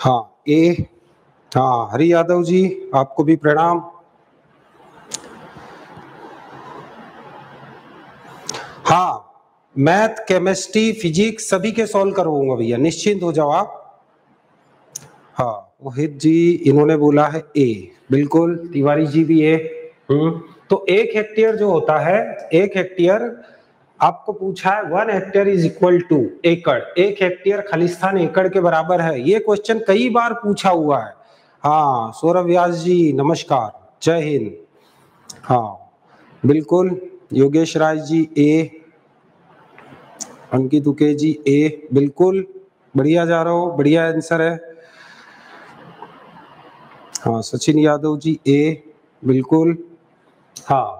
हाँ ए, हाँ हरि यादव जी आपको भी प्रणाम। हाँ मैथ केमिस्ट्री फिजिक्स सभी के सॉल्व करवाऊंगा भैया, निश्चिंत हो जाओ आप। हाँ वहीद जी इन्होंने बोला है ए, बिल्कुल तिवारी जी भी ए। तो 1 हेक्टेयर जो होता है, 1 हेक्टेयर आपको पूछा है 1 हेक्टेयर इज इक्वल टू एकड़। 1 हेक्टेयर खालिस्तान एकड़ के बराबर है। ये क्वेश्चन कई बार पूछा हुआ है। हाँ सौरभ व्यास जी नमस्कार, जय हिंद। हाँ बिल्कुल योगेश राज जी ए, अंकित उके जी ए, बिल्कुल बढ़िया जा रहा हो, बढ़िया आंसर है। हाँ सचिन यादव जी ए, बिल्कुल। हाँ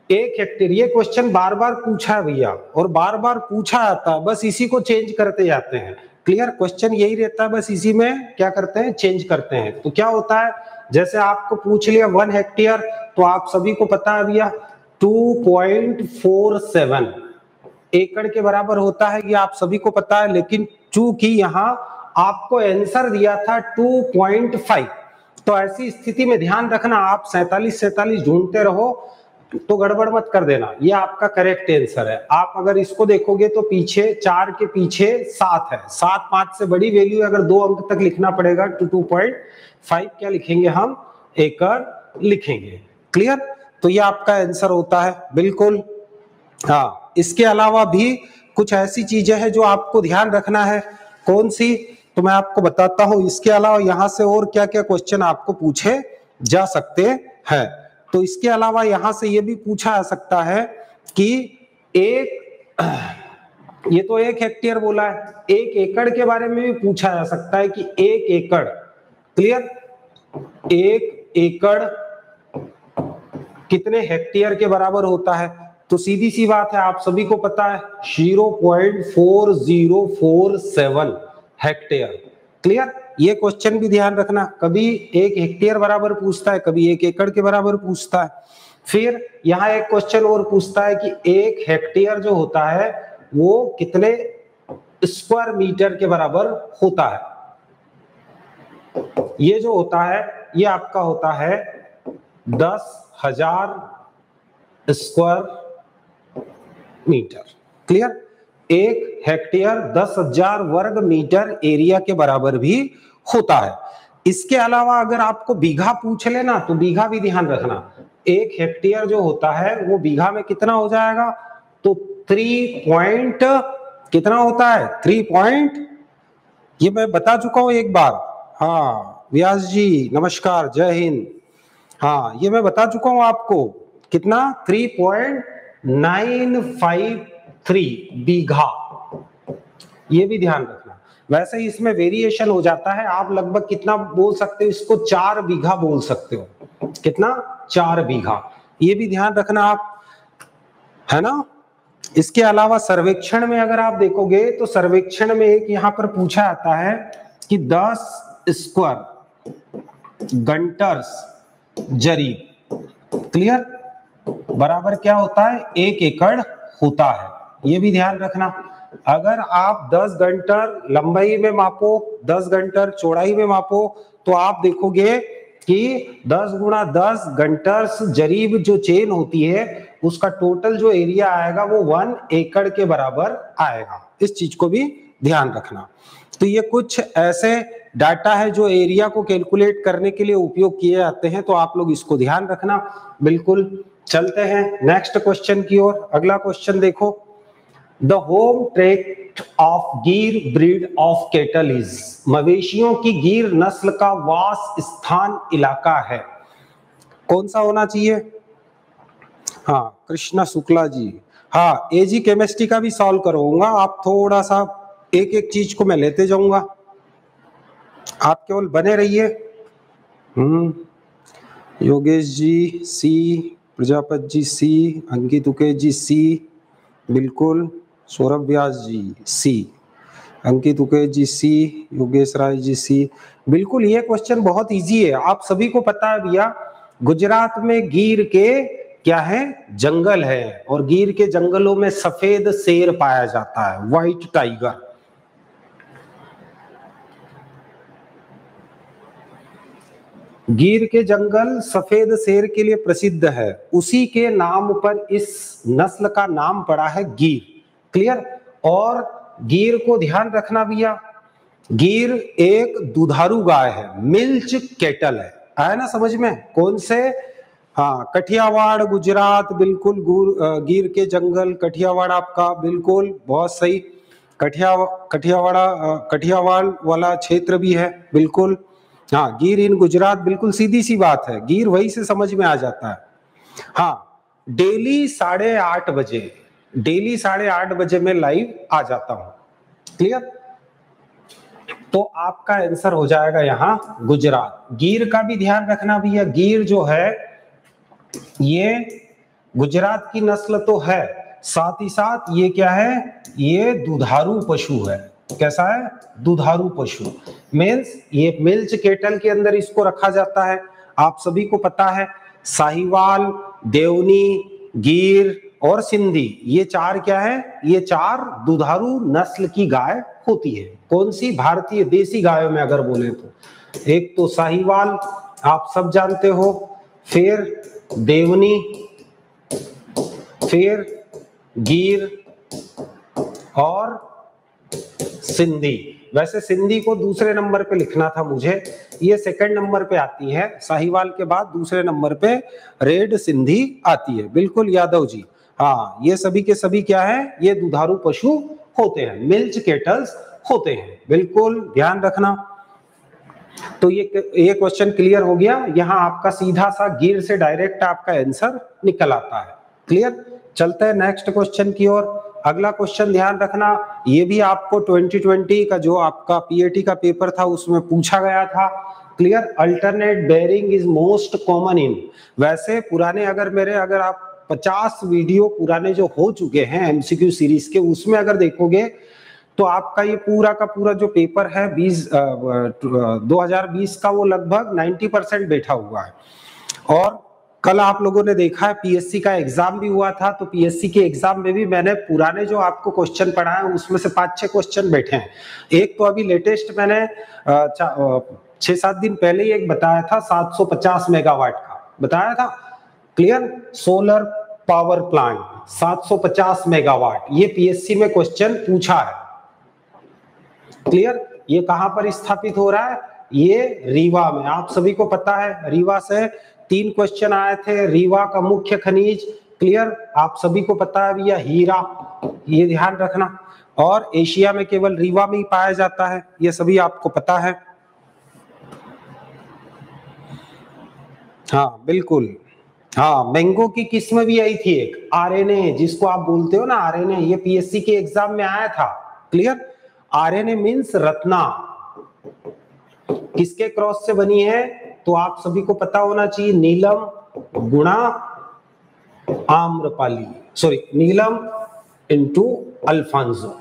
1 हेक्टेयर, ये क्वेश्चन बार बार पूछा है भैया, और बार बार पूछा आता है, बस इसी को चेंज करते जाते हैं। क्लियर, क्वेश्चन यही रहता है, बस इसी में क्या करते हैं, चेंज करते हैं। तो क्या होता है, जैसे आपको पूछ लिया 1 हेक्टेयर, तो आप सभी को पता है भैया 2.47 एकड़ के बराबर होता है, ये आप सभी को पता है। लेकिन चूंकि यहाँ आपको आंसर दिया था 2.5, तो ऐसी स्थिति में ध्यान रखना, आप 47 ढूंढते रहो तो गड़बड़ मत कर देना। ये आपका करेक्ट आंसर है। आप अगर इसको देखोगे तो पीछे 4 के पीछे 7 है, 7 5 से बड़ी वैल्यू अगर 2 अंक तक लिखना पड़ेगा तो 2.5 क्या लिखेंगे हम, एकड़ लिखेंगे। क्लियर, तो ये आपका आंसर होता है, बिल्कुल। हाँ इसके अलावा भी कुछ ऐसी चीजें हैं जो आपको ध्यान रखना है। कौन सी, तो मैं आपको बताता हूं। इसके अलावा यहां से और क्या क्या क्वेश्चन आपको पूछे जा सकते हैं। तो इसके अलावा यहां से ये भी पूछा जा सकता है कि ये तो 1 हेक्टेयर बोला है, 1 एकड़ के बारे में भी पूछा जा सकता है कि 1 एकड़, क्लियर, 1 एकड़ कितने हेक्टेयर के बराबर होता है। तो सीधी सी बात है, आप सभी को पता है 0.4047 हेक्टेयर। क्लियर, ये क्वेश्चन भी ध्यान रखना, कभी 1 हेक्टेयर बराबर पूछता है, कभी 1 एकड़ के बराबर पूछता है। फिर यहाँ एक क्वेश्चन और पूछता है कि 1 हेक्टेयर जो होता है वो कितने स्क्वायर मीटर के बराबर होता है। ये जो होता है ये आपका होता है 10,000 स्क्वायर मीटर। क्लियर, 1 हेक्टेयर 10,000 वर्ग मीटर एरिया के बराबर भी होता है। इसके अलावा अगर आपको बीघा पूछ लेना तो बीघा भी ध्यान रखना। 1 हेक्टेयर जो होता है वो बीघा में कितना हो जाएगा, तो 3 पॉइंट कितना होता है, 3 पॉइंट, ये मैं बता चुका हूं एक बार। हाँ व्यास जी नमस्कार, जय हिंद। हाँ ये मैं बता चुका हूं आपको, कितना, 3.953 बीघा, ये भी ध्यान रखना। वैसे ही इसमें वेरिएशन हो जाता है, आप लगभग कितना बोल सकते हो इसको, 4 बीघा बोल सकते हो। कितना, 4 बीघा, ये भी ध्यान रखना आप, है ना। इसके अलावा सर्वेक्षण में अगर आप देखोगे तो सर्वेक्षण में एक यहां पर पूछा जाता है कि 10 स्क्वायर घंटर्स जरीब, क्लियर, बराबर क्या होता है, 1 एकड़ होता है। ये भी ध्यान रखना। अगर आप 10 घंटर लंबाई में मापो, 10 घंटर चौड़ाई में मापो, तो आप देखोगे कि 10 गुणा 10 घंटर्स जरीब जो चेन होती है उसका टोटल जो एरिया आएगा वो 1 एकड़ के बराबर आएगा। इस चीज को भी ध्यान रखना। तो ये कुछ ऐसे डाटा है जो एरिया को कैलकुलेट करने के लिए उपयोग किए जाते हैं, तो आप लोग इसको ध्यान रखना। बिल्कुल, चलते हैं नेक्स्ट क्वेश्चन की ओर। अगला क्वेश्चन देखो, द होम ट्रैक्ट ऑफ गिर ब्रीड ऑफ कैटल इज, मवेशियों की गिर नस्ल का वास स्थान इलाका है, कौन सा होना चाहिए। हाँ कृष्णा शुक्ला जी, हाँ एजी केमिस्ट्री का भी सॉल्व करवाऊंगा, आप थोड़ा सा एक एक चीज को मैं लेते जाऊंगा, आप केवल बने रहिए। योगेश जी सी, प्रजापति जी सी, अंकित उके जी सी, बिल्कुल, सौरभ व्यास जी सी, अंकित उके जी सी, योगेश राय जी सी, बिल्कुल। ये क्वेश्चन बहुत इजी है, आप सभी को पता है भैया, गुजरात में गिर के क्या है, जंगल है, और गिर के जंगलों में सफेद शेर पाया जाता है, व्हाइट टाइगर। गिर के जंगल सफेद शेर के लिए प्रसिद्ध है, उसी के नाम पर इस नस्ल का नाम पड़ा है गिर। क्लियर। और गिर को ध्यान रखना भैया, गिर एक दुधारू गाय है, मिल्च कैटल है, आया ना समझ में? कौन से? हाँ, कठियावाड़ गुजरात, बिल्कुल। गिर के जंगल कठियावाड़ आपका, बिल्कुल बहुत सही। कठियावाड़ वाला क्षेत्र भी है, बिल्कुल। हाँ, गिर इन गुजरात, बिल्कुल सीधी सी बात है, गिर वही से समझ में आ जाता है। हाँ, डेली 8:30 बजे मैं लाइव आ जाता हूं। क्लियर। तो आपका आंसर हो जाएगा यहां गुजरात। गिर का भी ध्यान रखना भैया, गिर जो है ये गुजरात की नस्ल तो है, साथ ही साथ ये क्या है? ये दुधारू पशु है। कैसा है? दुधारू पशु। मीन्स ये मिल्च केटल के अंदर इसको रखा जाता है। आप सभी को पता है साहिवाल, देवनी, गिर और सिंधी, ये चार क्या है? ये चार दुधारू नस्ल की गाय होती है। कौन सी? भारतीय देसी गायों में अगर बोले तो एक तो साहिवाल आप सब जानते हो, फिर देवनी, फिर गिर और सिंधी। वैसे सिंधी को दूसरे नंबर पे लिखना था मुझे, ये सेकंड नंबर पे आती है, साहिवाल के बाद दूसरे नंबर पे रेड सिंधी आती है। बिल्कुल यादव जी। हाँ, ये सभी के सभी क्या है? ये दुधारू पशु होते हैं, मिल्च केटल्स होते हैं, बिल्कुल ध्यान रखना। तो ये क्वेश्चन क्लियर हो गया। यहाँ आपका सीधा सा गिर से डायरेक्ट आपका आंसर निकल आता है। क्लियर। चलते हैं नेक्स्ट क्वेश्चन की ओर। अगला क्वेश्चन ध्यान रखना, ये भी आपको 2020 का जो आपका पीएटी का पेपर था उसमें पूछा गया था। Clear. Alternate bearing is most common in. वैसे पुराने अगर आप 50 वीडियो पुराने जो हो चुके हैं एमसीक्यू सीरीज के, उसमें अगर देखोगे तो आपका ये पूरा का पूरा जो पेपर है 2020 का, वो लगभग 90% बैठा हुआ है। और कल आप लोगों ने देखा है पीएससी का एग्जाम भी हुआ था, तो पीएससी के एग्जाम में भी मैंने पुराने जो आपको क्वेश्चन पढ़ाए उसमें से 5-6 क्वेश्चन बैठे हैं। एक तो अभी लेटेस्ट मैंने 6-7 दिन पहले ही एक बताया था, 750 मेगावाट का बताया था। Clear. Solar power plant 750 megawatt, ये पीएससी में क्वेश्चन पूछा है। क्लियर। ये कहां पर स्थापित हो रहा है? ये रीवा में। आप सभी को पता है रीवा से 3 क्वेश्चन आए थे। रीवा का मुख्य खनिज, क्लियर, आप सभी को पता है भैया, हीरा, ये ध्यान रखना। और एशिया में केवल रीवा में ही पाया जाता है, ये सभी आपको पता है। हाँ बिल्कुल। हाँ, मैंगो की किस्म भी आई थी एक, आरएनए जिसको आप बोलते हो ना, आरएनए, ये पीएससी के एग्जाम में आया था। क्लियर। आरएनए मींस रत्ना, किसके क्रॉस से बनी है? तो आप सभी को पता होना चाहिए, नीलम गुणा आम्रपाली, सॉरी, नीलम इनटू अल्फांसो।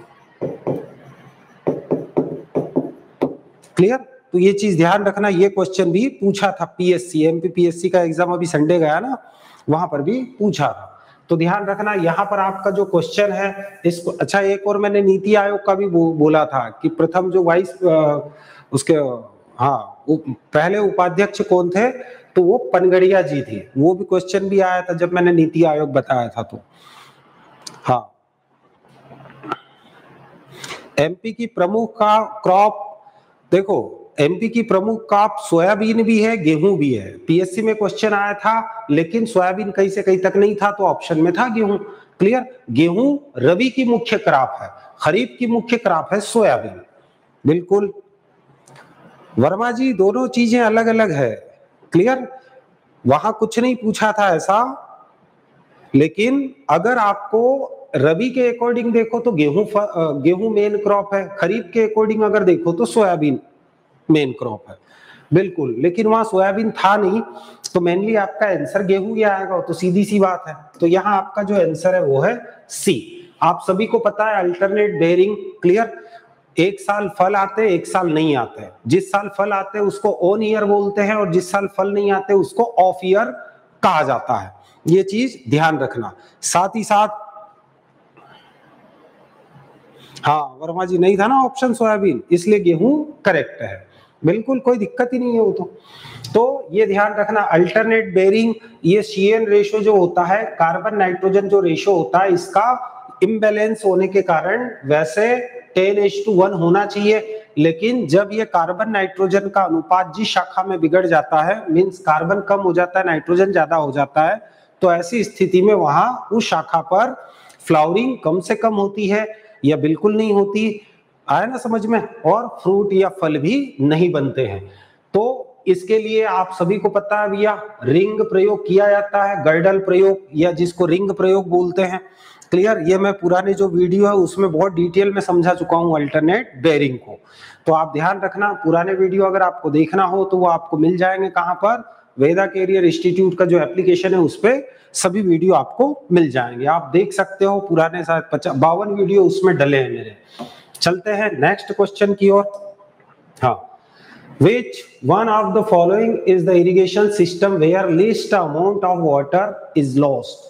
क्लियर। तो ये चीज ध्यान रखना, ये क्वेश्चन भी पूछा था पीएससी, एमपी पीएससी का एग्जाम अभी संडे गया ना, वहां पर भी पूछा था। तो ध्यान रखना यहाँ पर आपका जो क्वेश्चन है इसको। अच्छा, एक और मैंने नीति आयोग का भी बोला था कि प्रथम जो वाइस उसके, हाँ, पहले उपाध्यक्ष कौन थे? तो वो पनगड़िया जी थे। वो भी क्वेश्चन भी आया था जब मैंने नीति आयोग बताया था। तो हाँ, एमपी की प्रमुख का क्रॉप, देखो एमपी की प्रमुख क्रॉप सोयाबीन भी है, गेहूं भी है। पीएससी में क्वेश्चन आया था, लेकिन सोयाबीन कहीं से कहीं तक नहीं था, तो ऑप्शन में था गेहूं। क्लियर। गेहूं रबी की मुख्य क्रॉप है, खरीफ की मुख्य क्रॉप है सोयाबीन। बिल्कुल वर्मा जी, दोनों चीजें अलग अलग है। क्लियर। वहां कुछ नहीं पूछा था ऐसा, लेकिन अगर आपको रबी के अकॉर्डिंग देखो तो गेहूं मेन क्रॉप है, खरीफ के अकॉर्डिंग अगर देखो तो सोयाबीन मेन क्रॉप है। बिल्कुल, लेकिन वहां सोयाबीन था नहीं, तो मेनली आपका आंसर गेहूं ही आएगा। तो सीधी सी बात है। तो यहाँ आपका जो आंसर है वो है सी। आप सभी को पता है अल्टरनेट बेयरिंग। क्लियर। एक साल फल आते, एक साल नहीं आते। जिस साल फल आते उसको ऑन ईयर बोलते हैं, और जिस साल फल नहीं आते उसको ऑफ ईयर कहा जाता है। ये चीज ध्यान रखना। साथ ही साथ, हाँ वर्मा जी, नहीं था ना ऑप्शन सोयाबीन, इसलिए गेहूं करेक्ट है। बिल्कुल कोई दिक्कत ही नहीं है वो तो ये ध्यान रखना। अल्टरनेट बेरिंग, ये CN रेशो जो होता है, कार्बन नाइट्रोजन जो रेशो होता है, इसका इम्बैलेंस होने के कारण वैसे 10:1 होना चाहिए, लेकिन जब ये कार्बन नाइट्रोजन का अनुपात जिस शाखा में बिगड़ जाता है, मींस कार्बन कम हो जाता है, नाइट्रोजन ज्यादा हो जाता है, तो ऐसी स्थिति में वहां उस शाखा पर फ्लावरिंग कम से कम होती है या बिल्कुल नहीं होती। आया ना समझ में? और फ्रूट या फल भी नहीं बनते हैं। तो इसके लिए आप सभी को पता है भैया, रिंग प्रयोग किया जाता है, गर्डल प्रयोग, या जिसको रिंग प्रयोग बोलते हैं। क्लियर? ये मैं पुराने जो वीडियो है उसमें बहुत डिटेल में समझा चुका हूं अल्टरनेट बेरिंग को, तो आप ध्यान रखना। पुराने वीडियो अगर आपको देखना हो तो वो आपको मिल जाएंगे कहां पर? वेदा कैरियर इंस्टीट्यूट का जो एप्लीकेशन है उस पर सभी वीडियो आपको मिल जाएंगे, आप देख सकते हो। पुराने शायद 52 वीडियो उसमें डले हैं मेरे। चलते हैं नेक्स्ट क्वेश्चन की ओर। हाँ, which one of the following is the irrigation system where least amount of water is lost?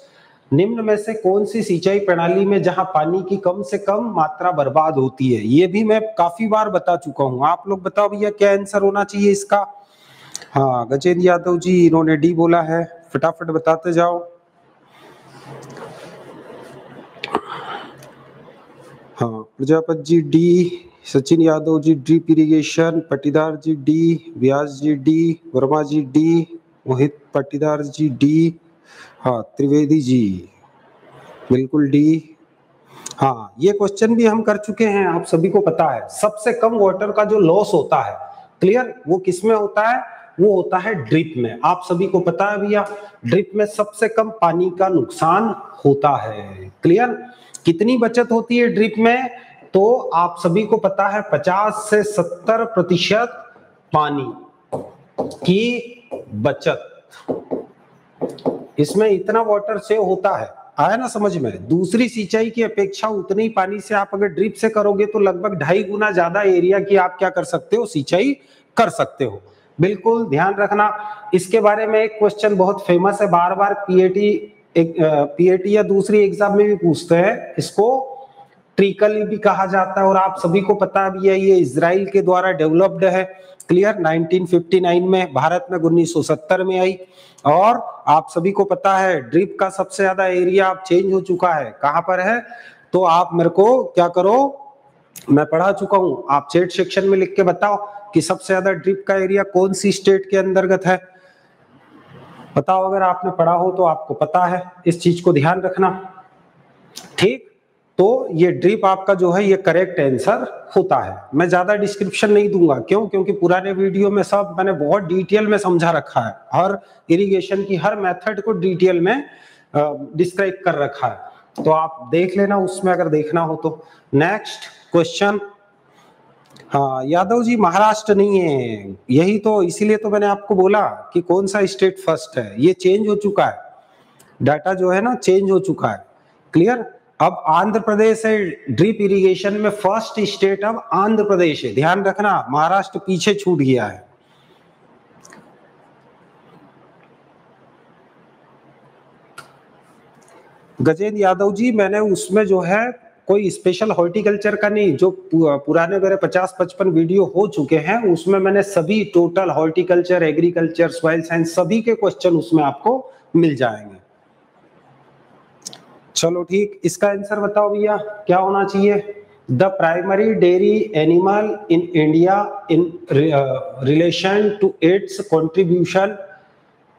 निम्न में से कौन सी सिंचाई प्रणाली में जहां पानी की कम से कम मात्रा बर्बाद होती है? ये भी मैं काफी बार बता चुका हूं, आप लोग बताओ भैया क्या आंसर होना चाहिए इसका। हाँ, गजेंद्र यादव जी, इन्होंने डी बोला है, फटाफट बताते जाओ। हाँ, Prajapati ji D, Sachin Yadav ji drip irrigation, Patidar ji D, Vyas ji D, Verma ji D, Mohit Patidar ji D, हाँ त्रिवेदी जी बिल्कुल डी। हाँ, ये क्वेश्चन भी हम कर चुके हैं, आप सभी को पता है। सबसे कम वाटर का जो लॉस होता है, क्लियर, वो किसमें होता है? वो होता है ड्रिप में। आप सभी को पता है भैया, ड्रिप में सबसे कम पानी का नुकसान होता है। क्लियर? कितनी बचत होती है ड्रिप में? तो आप सभी को पता है 50 से 70% पानी की बचत, इसमें इतना वाटर सेव होता है। आया ना समझ में? दूसरी सिंचाई की अपेक्षा उतने ही पानी से आप अगर ड्रिप से करोगे तो लगभग 2.5 गुना ज्यादा एरिया की आप क्या कर सकते हो? सिंचाई कर सकते हो। बिल्कुल ध्यान रखना। इसके बारे में एक क्वेश्चन बहुत फेमस है, बार बार पीएटी या दूसरी एग्जाम में भी पूछते हैं, इसको ट्रिकल भी कहा जाता है, और आप सभी को पता भी है ये इजराइल के द्वारा डेवलप्ड है। क्लियर? 1959 में, भारत में 1970 में आई। और आप सभी को पता है ड्रिप का सबसे ज्यादा एरिया अब चेंज हो चुका है, कहां पर है? तो आप मेरे को क्या करो, मैं पढ़ा चुका हूं, आप चैट सेक्शन में लिख के बताओ कि सबसे ज्यादा ड्रिप का एरिया कौन सी स्टेट के अंतर्गत है। बताओ, अगर आपने पढ़ा हो तो आपको पता है, इस चीज को ध्यान रखना। ठीक, तो ये ड्रिप आपका जो है ये करेक्ट आंसर होता है। मैं ज्यादा डिस्क्रिप्शन नहीं दूंगा, क्यों? क्योंकि पुराने वीडियो में सब मैंने बहुत डिटेल में समझा रखा है, हर इरिगेशन की हर मेथड को डिटेल में डिस्क्राइब कर रखा है, तो आप देख लेना उसमें अगर देखना हो तो। Next question. हाँ यादव जी, महाराष्ट्र नहीं है, यही तो, इसीलिए तो मैंने आपको बोला कि कौन सा स्टेट फर्स्ट है। ये चेंज हो चुका है, डाटा जो है ना चेंज हो चुका है। क्लियर? अब आंध्र प्रदेश है ड्रिप इरिगेशन में फर्स्ट स्टेट, अब आंध्र प्रदेश है, ध्यान रखना, महाराष्ट्र पीछे छूट गया है। गजेंद्र यादव जी, मैंने उसमें जो है कोई स्पेशल हॉर्टिकल्चर का नहीं, जो पुराने मेरे 50-55 वीडियो हो चुके हैं उसमें मैंने सभी total horticulture, agriculture, soil science सभी के क्वेश्चन उसमें आपको मिल जाएंगे। चलो ठीक, इसका आंसर बताओ भैया क्या होना चाहिए। The primary dairy animal in India in relation to its contribution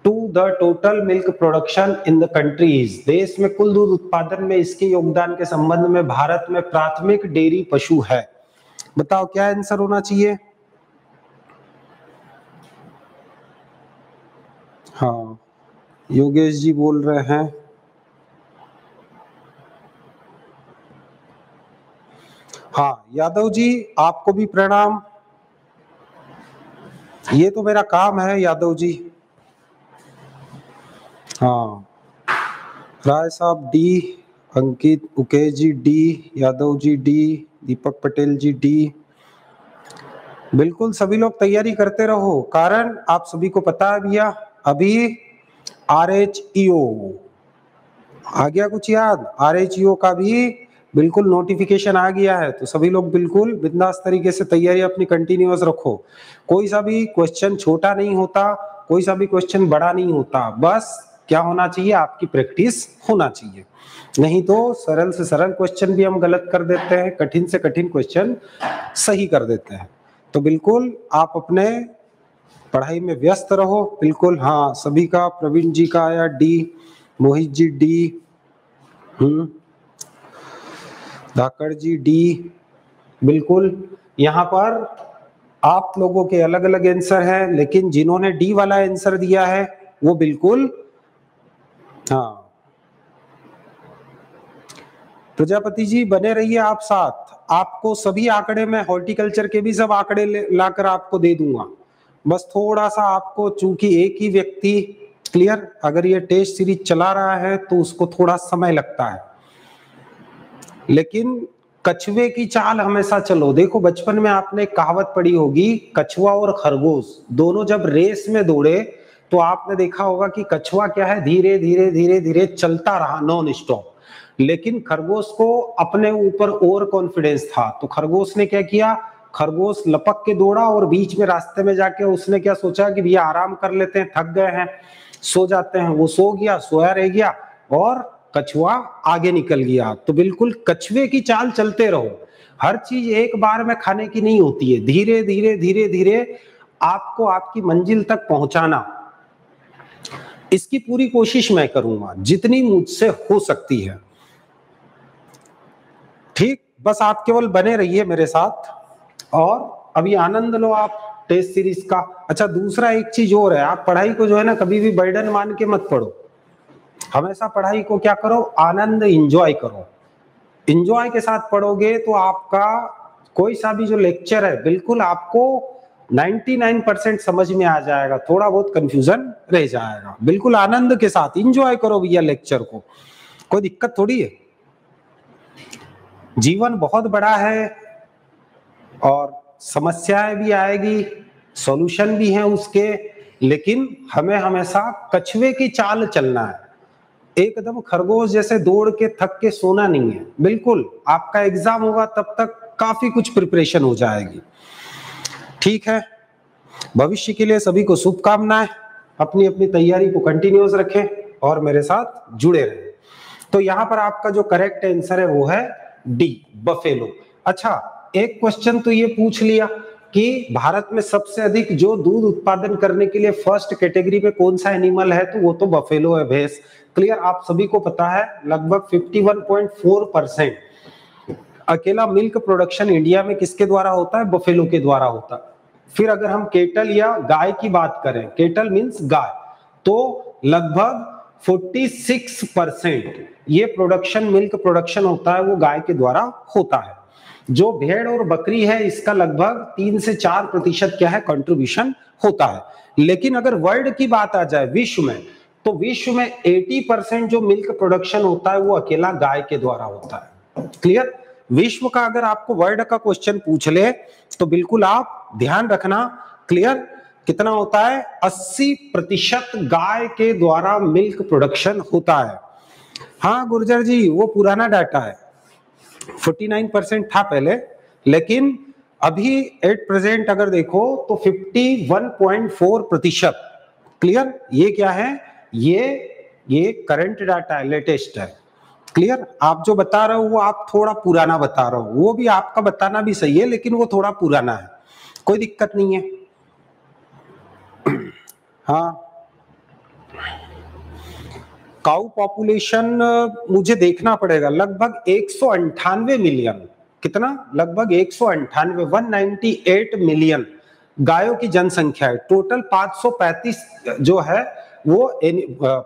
to the total milk production in the countries. देश में कुल दूध उत्पादन में इसके योगदान के संबंध में भारत में प्राथमिक डेयरी पशु है। बताओ क्या आंसर होना चाहिए। हाँ, योगेश जी बोल रहे हैं। हाँ यादव जी, आपको भी प्रणाम, ये तो मेरा काम है यादव जी। हाँ, Rai Sahab D, Ankit Ukesh ji D, Yadav ji D, Deepak Patel ji D. बिल्कुल सभी लोग तैयारी करते रहो, कारण आप सभी को पता है भैया अभी RHEO आ गया कुछ याद, RHEO का भी बिल्कुल नोटिफिकेशन आ गया है, तो सभी लोग बिल्कुल बिंदास तरीके से तैयारी अपनी कंटिन्यूअस रखो। कोई सा भी क्वेश्चन छोटा नहीं होता, कोई सा भी क्वेश्चन बड़ा नहीं होता, बस क्या होना चाहिए, आपकी प्रैक्टिस होना चाहिए। नहीं तो सरल से सरल क्वेश्चन भी हम गलत कर देते हैं, कठिन से कठिन क्वेश्चन सही कर देते हैं। तो बिल्कुल आप अपने पढ़ाई में व्यस्त रहो। बिल्कुल, हाँ सभी का, प्रवीण जी का आया डी, मोहित जी डी, धाकड़ जी डी। बिल्कुल यहाँ पर आप लोगों के अलग अलग आंसर हैं, लेकिन जिन्होंने डी वाला आंसर दिया है वो बिल्कुल, हाँ प्रजापति जी बने रहिए आप साथ। आपको सभी आंकड़े में, हॉर्टिकल्चर के भी सब आंकड़े लाकर आपको दे दूंगा। बस थोड़ा सा आपको, चूंकि एक ही व्यक्ति, क्लियर, अगर ये टेस्ट सीरीज चला रहा है तो उसको थोड़ा समय लगता है, लेकिन कछुए की चाल हमेशा चलो। देखो बचपन में आपने कहावत पढ़ी होगी, कछुआ और खरगोश दोनों जब रेस में दौड़े तो आपने देखा होगा कि कछुआ क्या है, धीरे धीरे धीरे धीरे चलता रहा नॉन स्टॉप, लेकिन खरगोश को अपने ऊपर और कॉन्फिडेंस था। तो खरगोश ने क्या किया, खरगोश लपक के दौड़ा और बीच में रास्ते में जाके उसने क्या सोचा कि भैया आराम कर लेते हैं, थक गए हैं, सो जाते हैं। वो सो गया, सोया रह गया और कछुआ आगे निकल गया। तो बिल्कुल कछुए की चाल चलते रहो। हर चीज एक बार में खाने की नहीं होती है, धीरे धीरे धीरे धीरे आपको आपकी मंजिल तक पहुंचाना, इसकी पूरी कोशिश मैं करूंगा जितनी मुझसे हो सकती है। ठीक, बस आप केवल बने रहिए मेरे साथ और अभी आनंद लो आप टेस्ट सीरीज का। अच्छा, दूसरा एक चीज और है, आप पढ़ाई को जो है ना कभी भी बर्डन मान के मत पढ़ो। हमेशा पढ़ाई को क्या करो, आनंद, एंजॉय करो। एंजॉय के साथ पढ़ोगे तो आपका कोई सा भी जो लेक्चर है बिल्कुल आपको 99% समझ में आ जाएगा, थोड़ा बहुत कंफ्यूजन रह जाएगा। बिल्कुल आनंद के साथ एंजॉय करो भैया लेक्चर को, कोई दिक्कत थोड़ी है। जीवन बहुत बड़ा है और समस्याएं भी आएगी, सॉल्यूशन भी हैं उसके, लेकिन हमें हमेशा कछुए की चाल चलना है। एकदम खरगोश जैसे दौड़ के थक के सोना नहीं है। बिल्कुल आपका एग्जाम होगा तब तक काफी कुछ प्रिपरेशन हो जाएगी। ठीक है, भविष्य के लिए सभी को शुभकामनाएं। अपनी अपनी तैयारी को कंटिन्यूअस रखें और मेरे साथ जुड़े रहें। तो यहाँ पर आपका जो करेक्ट आंसर है वो है डी, बफेलो। अच्छा, एक क्वेश्चन तो ये पूछ लिया कि भारत में सबसे अधिक जो दूध उत्पादन करने के लिए फर्स्ट कैटेगरी में कौन सा एनिमल है, तो वो तो बफेलो है, भैंस। क्लियर, आप सभी को पता है लगभग 51.4% अकेला मिल्क प्रोडक्शन इंडिया में किसके द्वारा होता है, बफेलो के द्वारा होता है। फिर अगर हम केटल या गाय की बात करें, केटल मींस गाय, तो लगभग 46% ये प्रोडक्शन, मिल्क प्रोडक्शन होता है वो गाय के द्वारा होता है। जो भेड़ और बकरी है इसका लगभग 3 से 4% क्या है, कंट्रीब्यूशन होता है। लेकिन अगर वर्ल्ड की बात आ जाए, विश्व में, तो विश्व में 80% जो मिल्क प्रोडक्शन होता है वो अकेला गाय के द्वारा होता है। क्लियर, विश्व का अगर आपको वर्ल्ड का क्वेश्चन पूछ ले तो बिल्कुल आप ध्यान रखना। क्लियर, कितना होता है, 80% गाय के द्वारा मिल्क प्रोडक्शन होता है। हाँ गुर्जर जी, वो पुराना डाटा है, 49% था पहले, लेकिन अभी एट प्रेजेंट अगर देखो तो 51.4%। क्लियर, ये क्या है, ये करंट डाटा है, लेटेस्ट है। क्लियर, आप जो बता रहे हो वो आप थोड़ा पुराना बता रहे हो, वो भी आपका बताना भी सही है लेकिन वो थोड़ा पुराना है, कोई दिक्कत नहीं है। हाँ, काऊ पॉपुलेशन मुझे देखना पड़ेगा, लगभग 198 मिलियन, कितना, लगभग 198, 198 मिलियन गायों की जनसंख्या है। टोटल 535 जो है वो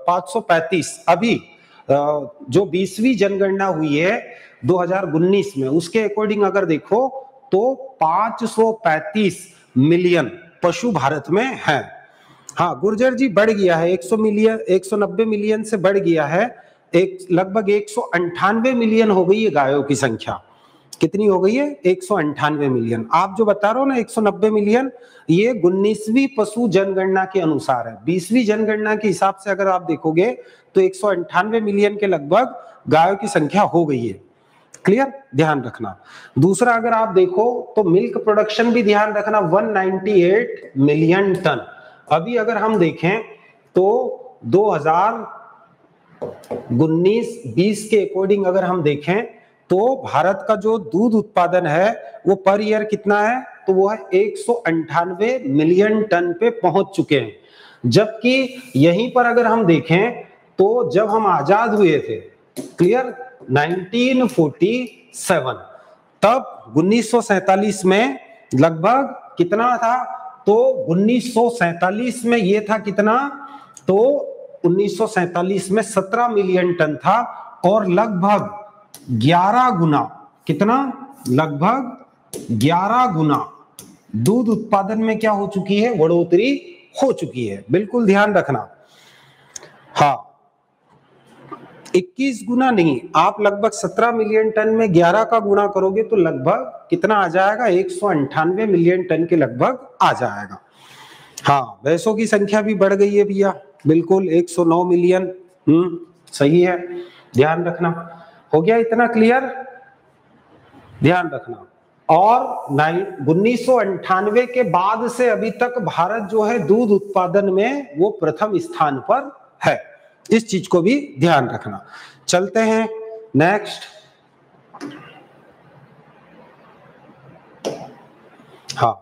535 अभी जो 20वीं जनगणना हुई है 2019 में, उसके अकॉर्डिंग अगर देखो तो 535 मिलियन पशु भारत में है। हाँ गुर्जर जी, बढ़ गया है, 100 मिलियन, 190 मिलियन से बढ़ गया है, एक लगभग 198 मिलियन हो गई है गायों की संख्या। कितनी हो गई है, 198 मिलियन। आप जो बता रहे हो ना 190 मिलियन, ये 19वीं पशु जनगणना के अनुसार है। 20वीं जनगणना के हिसाब से अगर आप देखोगे तो 198 मिलियन के लगभग गायों की संख्या हो गई है। क्लियर, ध्यान रखना। दूसरा अगर आप देखो तो मिल्क प्रोडक्शन भी ध्यान रखना 198 मिलियन टन। अभी अगर हम देखें तो 2019-20 के अकॉर्डिंग अगर हम देखें तो भारत का जो दूध उत्पादन है वो पर ईयर कितना है, तो वो है 198 मिलियन टन पे पहुंच चुके हैं। जबकि यहीं पर अगर हम देखें तो जब हम आजाद हुए थे, क्लियर, 1947, तब 1947 में लगभग कितना था, तो 1947 में ये था कितना, तो 1947 में 17 मिलियन टन था और लगभग 11 गुना, कितना, लगभग 11 गुना दूध उत्पादन में क्या हो चुकी है, बढ़ोतरी हो चुकी है। बिल्कुल ध्यान रखना। हाँ, 21 गुना नहीं, आप लगभग 17 मिलियन टन में 11 का गुणा करोगे तो लगभग कितना आ जाएगा, 198 मिलियन टन के लगभग आ जाएगा। हाँ, भैंसों की संख्या भी बढ़ गई है भैया, बिल्कुल 109 मिलियन। सही है, ध्यान रखना। हो गया इतना क्लियर, ध्यान रखना। और 1998 के बाद से अभी तक भारत जो है दूध उत्पादन में वो प्रथम स्थान पर है, इस चीज को भी ध्यान रखना। चलते हैं नेक्स्ट। हाँ,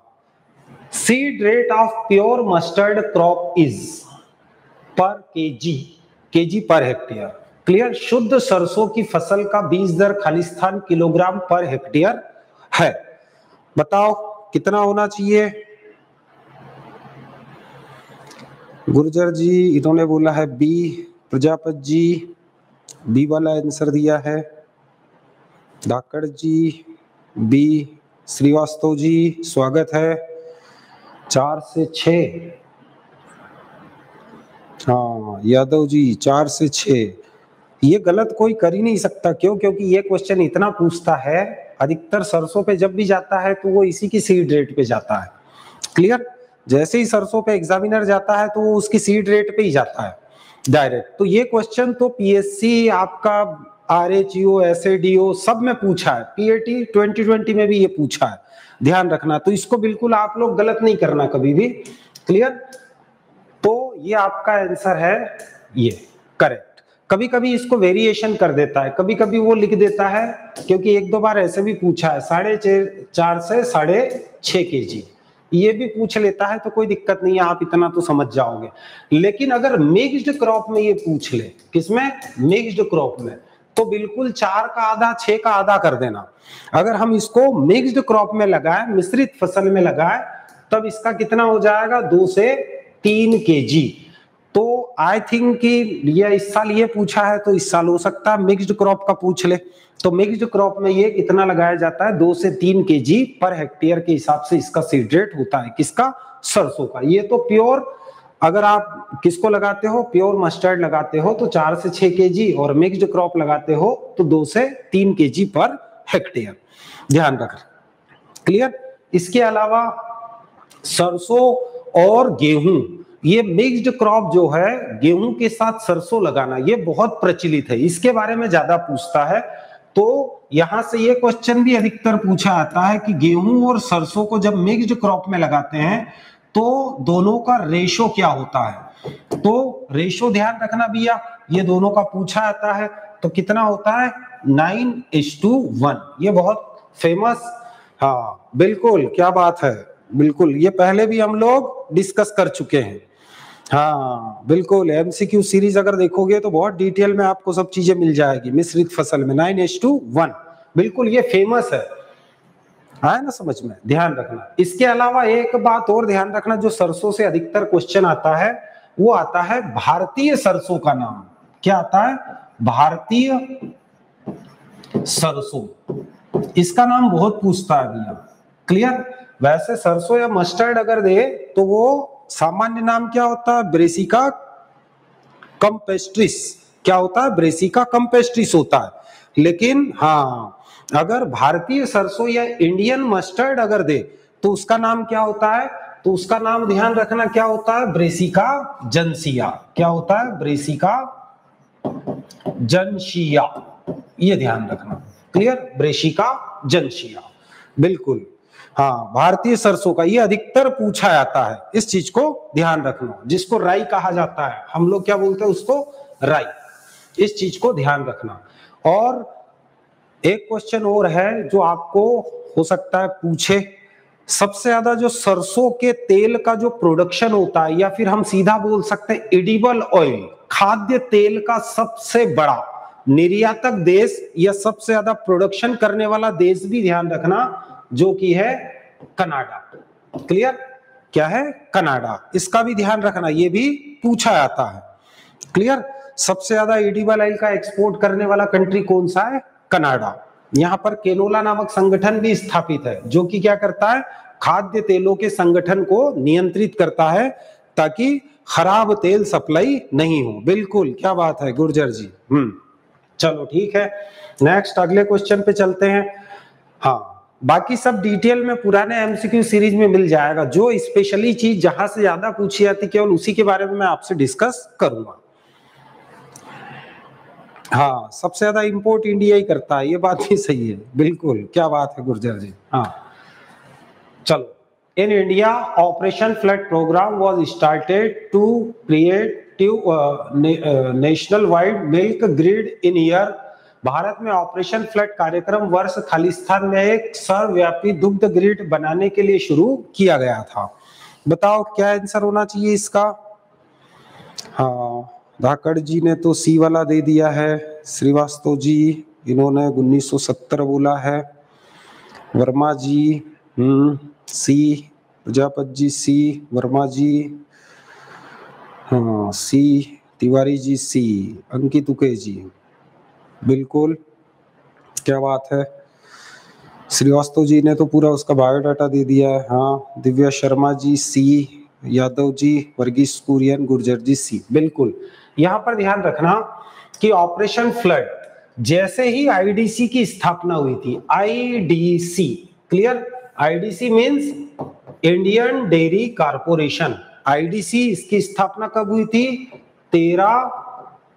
seed rate of pure mustard crop is पर केजी पर हेक्टेयर। क्लियर, शुद्ध सरसों की फसल का बीज दर खालिस्तान किलोग्राम पर हेक्टेयर है। बताओ कितना होना चाहिए। गुर्जर जी इन्होंने बोला है बी, प्रजापत जी बी वाला आंसर दिया है, धाकड़ जी बी, श्रीवास्तव जी स्वागत है। 4 से 6, हाँ यादव जी 4 से 6, ये गलत कोई कर ही नहीं सकता। क्यों? क्योंकि ये क्वेश्चन इतना पूछता है, अधिकतर सरसों पे जब भी जाता है तो वो इसी की सीड रेट पे जाता है। क्लियर, जैसे ही सरसों पे एग्जामिनर जाता है तो वो उसकी सीड रेट पे ही जाता है डायरेक्ट। तो ये क्वेश्चन तो पीएससी आपका आरएचईओ एसएडीओ सब में पूछा है, पीएटी 2020 में भी ये पूछा है, ध्यान रखना। तो इसको बिल्कुल आप लोग गलत नहीं करना कभी भी। क्लियर, तो ये आपका आंसर है, ये करेक्ट। कभी कभी इसको वेरिएशन कर देता है, कभी कभी वो लिख देता है, क्योंकि 1-2 बार ऐसे भी पूछा है 4.5 से 6.5 केजी, ये भी पूछ लेता है, तो कोई दिक्कत नहीं है, आप इतना तो समझ जाओगे। लेकिन अगर मिक्स्ड क्रॉप में ये पूछ ले, किसमें, मिक्स्ड क्रॉप में, तो बिल्कुल 4 का आधा 6 का आधा कर देना। अगर हम इसको मिक्स्ड क्रॉप में लगाए, मिश्रित फसल में लगाए, तब इसका कितना हो जाएगा, 2 से 3 केजी। तो आई थिंक कि ये इस साल ये पूछा है तो इस साल हो सकता है मिक्स्ड क्रॉप का पूछ ले। तो मिक्स्ड क्रॉप में ये कितना लगाया जाता है, 2 से 3 केजी पर हेक्टेयर के हिसाब से इसका सीड रेट होता है, किसका, सरसों का। ये तो प्योर, अगर आप किसको लगाते हो, प्योर मस्टर्ड लगाते हो तो 4 से 6 केजी, और मिक्स्ड क्रॉप लगाते हो तो 2 से 3 केजी पर हेक्टेयर, ध्यान रख। क्लियर, इसके अलावा सरसों और गेहूं, ये मिक्स्ड क्रॉप जो है, गेहूं के साथ सरसों लगाना, ये बहुत प्रचलित है, इसके बारे में ज्यादा पूछता है। तो यहां से ये क्वेश्चन भी अधिकतर पूछा आता है कि गेहूं और सरसों को जब मिक्स्ड क्रॉप में लगाते हैं तो दोनों का रेशो क्या होता है। तो रेशो ध्यान रखना भैया, ये दोनों का पूछा आता है। तो कितना होता है, 9:1, ये बहुत फेमस। हाँ बिल्कुल, क्या बात है, बिल्कुल, ये पहले भी हम लोग डिस्कस कर चुके हैं। हाँ बिल्कुल, एमसीक्यू सीरीज अगर देखोगे तो बहुत डिटेल में आपको सब चीजें मिल जाएगी। मिश्रित फसल में 9:1, बिल्कुल ये फेमस है, आया ना समझ में, ध्यान रखना। इसके अलावा एक बात और ध्यान रखना, जो सरसों से अधिकतर क्वेश्चन आता है वो आता है भारतीय सरसों का नाम। क्या आता है, भारतीय सरसों, इसका नाम बहुत पूछता है भैया। क्लियर, वैसे सरसों या मस्टर्ड अगर दे तो वो सामान्य नाम क्या होता है, ब्रेसिका कम्पेस्ट्रिस, क्या होता है, ब्रेसिका कम्पेस्ट्रिस होता है। लेकिन हाँ, अगर भारतीय सरसों या इंडियन मस्टर्ड अगर दे तो उसका नाम क्या होता है, तो उसका नाम ध्यान रखना क्या होता है, ब्रेसिका जनसिया। क्या होता है, ब्रेसिका जनसिया, ये ध्यान रखना। क्लियर, ब्रेशिका जंशिया, बिल्कुल। हाँ, भारतीय सरसों का ये अधिकतर पूछा जाता है, इस चीज को ध्यान रखना। जिसको राई कहा जाता है, हम लोग क्या बोलते हैं उसको, राई, इस चीज को ध्यान रखना। और एक क्वेश्चन और है जो आपको हो सकता है पूछे, सबसे ज्यादा जो सरसों के तेल का जो प्रोडक्शन होता है, या फिर हम सीधा बोल सकते हैं एडिबल ऑयल, खाद्य तेल का सबसे बड़ा निर्यातक देश या सबसे ज्यादा प्रोडक्शन करने वाला देश भी ध्यान रखना, जो कि है कनाडा। क्लियर, क्या है, कनाडा, इसका भी ध्यान रखना, ये भी पूछा जाता है। क्लियर, सबसे ज्यादा एडिबल ऑयल का एक्सपोर्ट करने वाला कंट्री कौन सा है, कनाडा। यहां पर केनोला नामक संगठन भी स्थापित है, जो कि क्या करता है, खाद्य तेलों के संगठन को नियंत्रित करता है, ताकि खराब तेल सप्लाई नहीं हो। बिल्कुल, क्या बात है गुर्जर जी। चलो ठीक है, नेक्स्ट अगले क्वेश्चन पे चलते हैं। हाँ, बाकी सब डिटेल में पुराने एमसीक्यू सीरीज में मिल जाएगा, जो स्पेशली चीज जहां से ज्यादा पूछी जाती केवल उसी के बारे में मैं आपसे डिस्कस करूंगा। हाँ, सबसे ज्यादा इंपोर्ट इंडिया ही करता है, ये बात भी सही है, बिल्कुल, क्या बात है गुर्जर जी। हाँ चलो, in India operation flood programme was started to create national wide milk grid in year. भारत में ऑपरेशन फ्लड कार्यक्रम वर्ष खालिस्तान में एक सर्वव्यापी दुग्ध ग्रिड बनाने के लिए शुरू किया गया था। बताओ क्या आंसर होना चाहिए इसका। हाँ, धाकड़ जी ने तो सी वाला दे दिया है, श्रीवास्तव जी इन्होंने 1970 बोला है, वर्मा जी सी, प्रजापति जी सी, वर्मा जी हाँ सी, तिवारी जी सी, अंकित उके जी बिल्कुल, क्या बात है। श्रीवास्तव जी ने तो पूरा उसका बायोडाटा दे दिया है। हाँ, दिव्या शर्मा जी सी, यादव जी, वर्गीस कुरियन, गुर्जर जी सी, बिल्कुल। यहां पर ध्यान रखना कि ऑपरेशन फ्लड जैसे ही आईडीसी की स्थापना हुई थी, IDC, clear, IDC means Indian dairy corporation. IDC इसकी स्थापना कब हुई थी, 13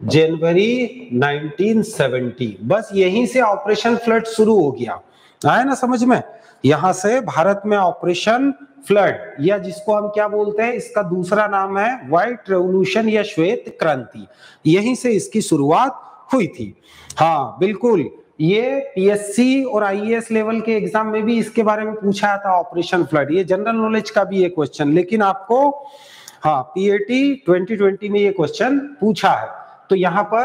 जनवरी 1970। बस यहीं से ऑपरेशन फ्लड शुरू हो गया, आया ना समझ में। यहां से भारत में ऑपरेशन फ्लड, या जिसको हम क्या बोलते हैं, इसका दूसरा नाम है व्हाइट रेवोल्यूशन या श्वेत क्रांति, यहीं से इसकी शुरुआत हुई थी। हाँ बिल्कुल, ये पीएससी और आईएएस लेवल के एग्जाम में भी इसके बारे में पूछा था, ऑपरेशन फ्लड। ये जनरल नॉलेज का भी एक क्वेश्चन, लेकिन आपको हाँ पीएटी 2020 में ये क्वेश्चन पूछा है। तो यहां पर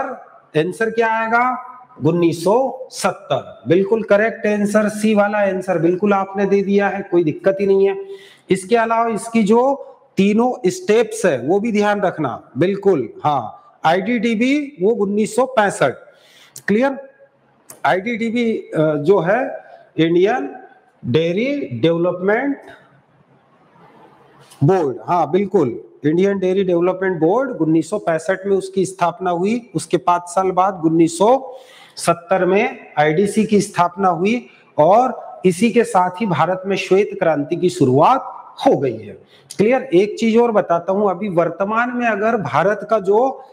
आंसर क्या आएगा, 1970, बिल्कुल करेक्ट आंसर, सी वाला आंसर बिल्कुल आपने दे दिया है, कोई दिक्कत ही नहीं है। इसके अलावा इसकी जो तीनों स्टेप्स है वो भी ध्यान रखना, बिल्कुल। हाँ, आईडीडीबी वो 1965, क्लियर। आईडीडीबी जो है इंडियन डेयरी डेवलपमेंट बोर्ड, हाँ बिल्कुल, इंडियन डेयरी डेवलपमेंट बोर्ड 1965 में उसकी स्थापना हुई। उसके 5 साल बाद 1970 में आईडीसी की स्थापना हुई, और इसी के साथ ही भारत में श्वेत क्रांति की शुरुआत हो गई है। क्लियर। एक चीज और बताता हूं, अभी वर्तमान में अगर भारत का जो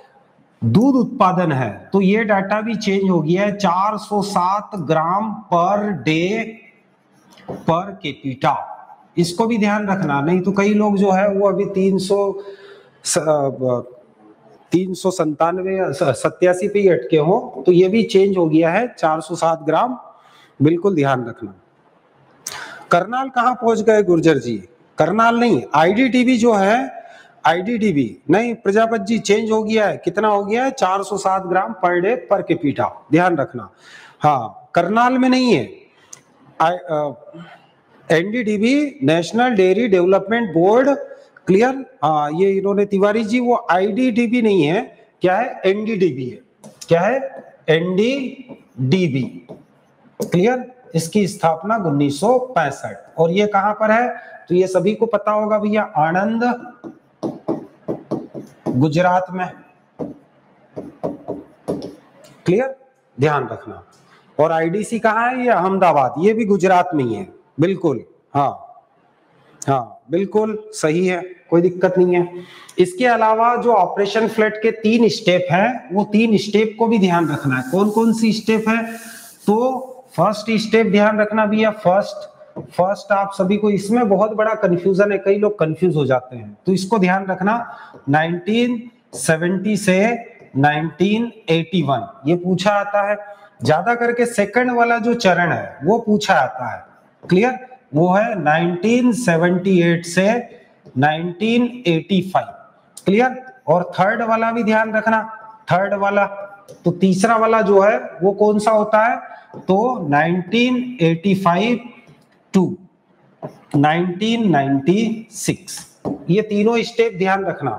दूध उत्पादन है तो ये डाटा भी चेंज हो गया है, 407 ग्राम पर डे पर कैपिटा। इसको भी ध्यान रखना, नहीं तो कई लोग जो है वो अभी 397 पे ही अटके हो, तो ये भी चेंज हो गया है, 407 ग्राम, बिल्कुल ध्यान रखना। करनाल कहां पहुंच गए गुर्जर जी, करनाल नहीं, आईडीडीबी जो है, आईडीडीबी नहीं, प्रजापति जी चेंज हो गया है, कितना हो गया है, 407 ग्राम पर डे पर कैपिटा, ध्यान रखना। हाँ, करनाल में नहीं है, NDDB national dairy development board, clear. हाँ, ये इन्होंने तिवारी जी, वो आईडीडीबी नहीं है, क्या है, एनडीडीबी है, क्या है, एनडीडीबी, क्लियर। इसकी स्थापना 1965, और ये कहां पर है, तो ये सभी को पता होगा भैया, आणंद गुजरात में, क्लियर, ध्यान रखना। और आईडीसी कहां है, ये अहमदाबाद, ये भी गुजरात में ही है, बिल्कुल। हाँ हाँ बिल्कुल सही है, कोई दिक्कत नहीं है। इसके अलावा जो ऑपरेशन फ्लड के 3 स्टेप हैं, वो 3 स्टेप को भी ध्यान रखना है। कौन कौन सी स्टेप है, तो फर्स्ट स्टेप ध्यान रखना भैया, फर्स्ट आप सभी को, इसमें बहुत बड़ा कंफ्यूजन है, कई लोग कंफ्यूज हो जाते हैं, तो इसको ध्यान रखना। 1970 से 1981 ये पूछा आता है ज्यादा करके। सेकंड वाला जो चरण है वो पूछा आता है, क्लियर, वो है 1978 से 1985, क्लियर। और थर्ड वाला भी ध्यान रखना, थर्ड वाला, तो तीसरा वाला जो है वो कौन सा होता है, तो 1985 टू 1996, ये तीनों स्टेप ध्यान रखना,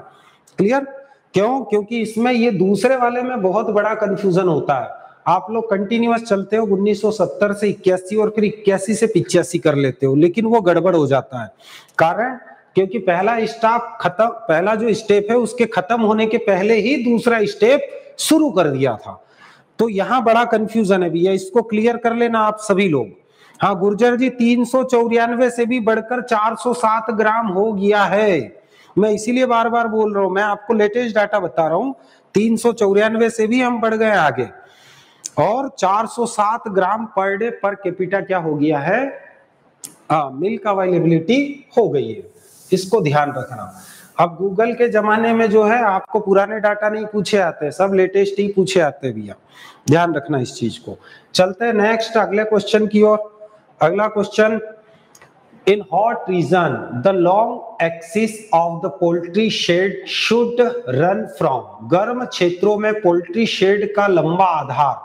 क्लियर। क्यों? क्योंकि इसमें ये दूसरे वाले में बहुत बड़ा कंफ्यूजन होता है। आप लोग कंटिन्यूअस चलते हो 1970 से 81 और फिर 81 से 85 कर लेते हो, लेकिन वो गड़बड़ हो जाता है। कारण क्योंकि पहला स्टेप खत्म, पहला जो स्टेप है उसके खत्म होने के पहले ही दूसरा स्टेप शुरू कर दिया था, तो यहां बड़ा कंफ्यूजन है भैया, इसको क्लियर कर लेना आप सभी लोग। हाँ गुर्जर जी, 394 से भी बढ़कर 407 ग्राम हो गया है। मैं इसीलिए बार बार बोल रहा हूं, मैं आपको लेटेस्ट डाटा बता रहा हूं, 394 से भी हम बढ़ गए आगे, और 407 ग्राम पर डे पर कैपिटा क्या हो गया है, मिल्क अवेलेबिलिटी हो गई है, इसको ध्यान रखना। अब गूगल के जमाने में जो है आपको पुराने डाटा नहीं पूछे आते, सब लेटेस्ट ही पूछे आते हैं भैया, ध्यान रखना इस चीज को। चलते हैं नेक्स्ट अगले क्वेश्चन की ओर। अगला question, in hot region the long axis of the poultry shed should run from, गर्म क्षेत्रों में पोल्ट्री शेड का लंबा आधार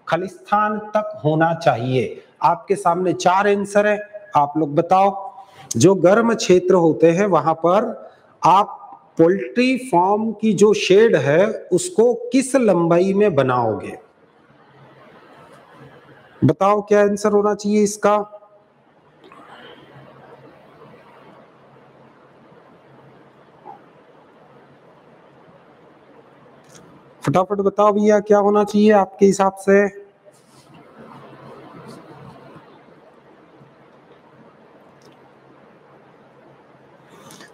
खालिस्तान तक होना चाहिए। आपके सामने 4 आंसर है, आप लोग बताओ। जो गर्म क्षेत्र होते हैं वहां पर आप पोल्ट्री फार्म की जो शेड है उसको किस लंबाई में बनाओगे, बताओ क्या आंसर होना चाहिए इसका। फटाफट बताओ भैया क्या होना चाहिए आपके हिसाब से।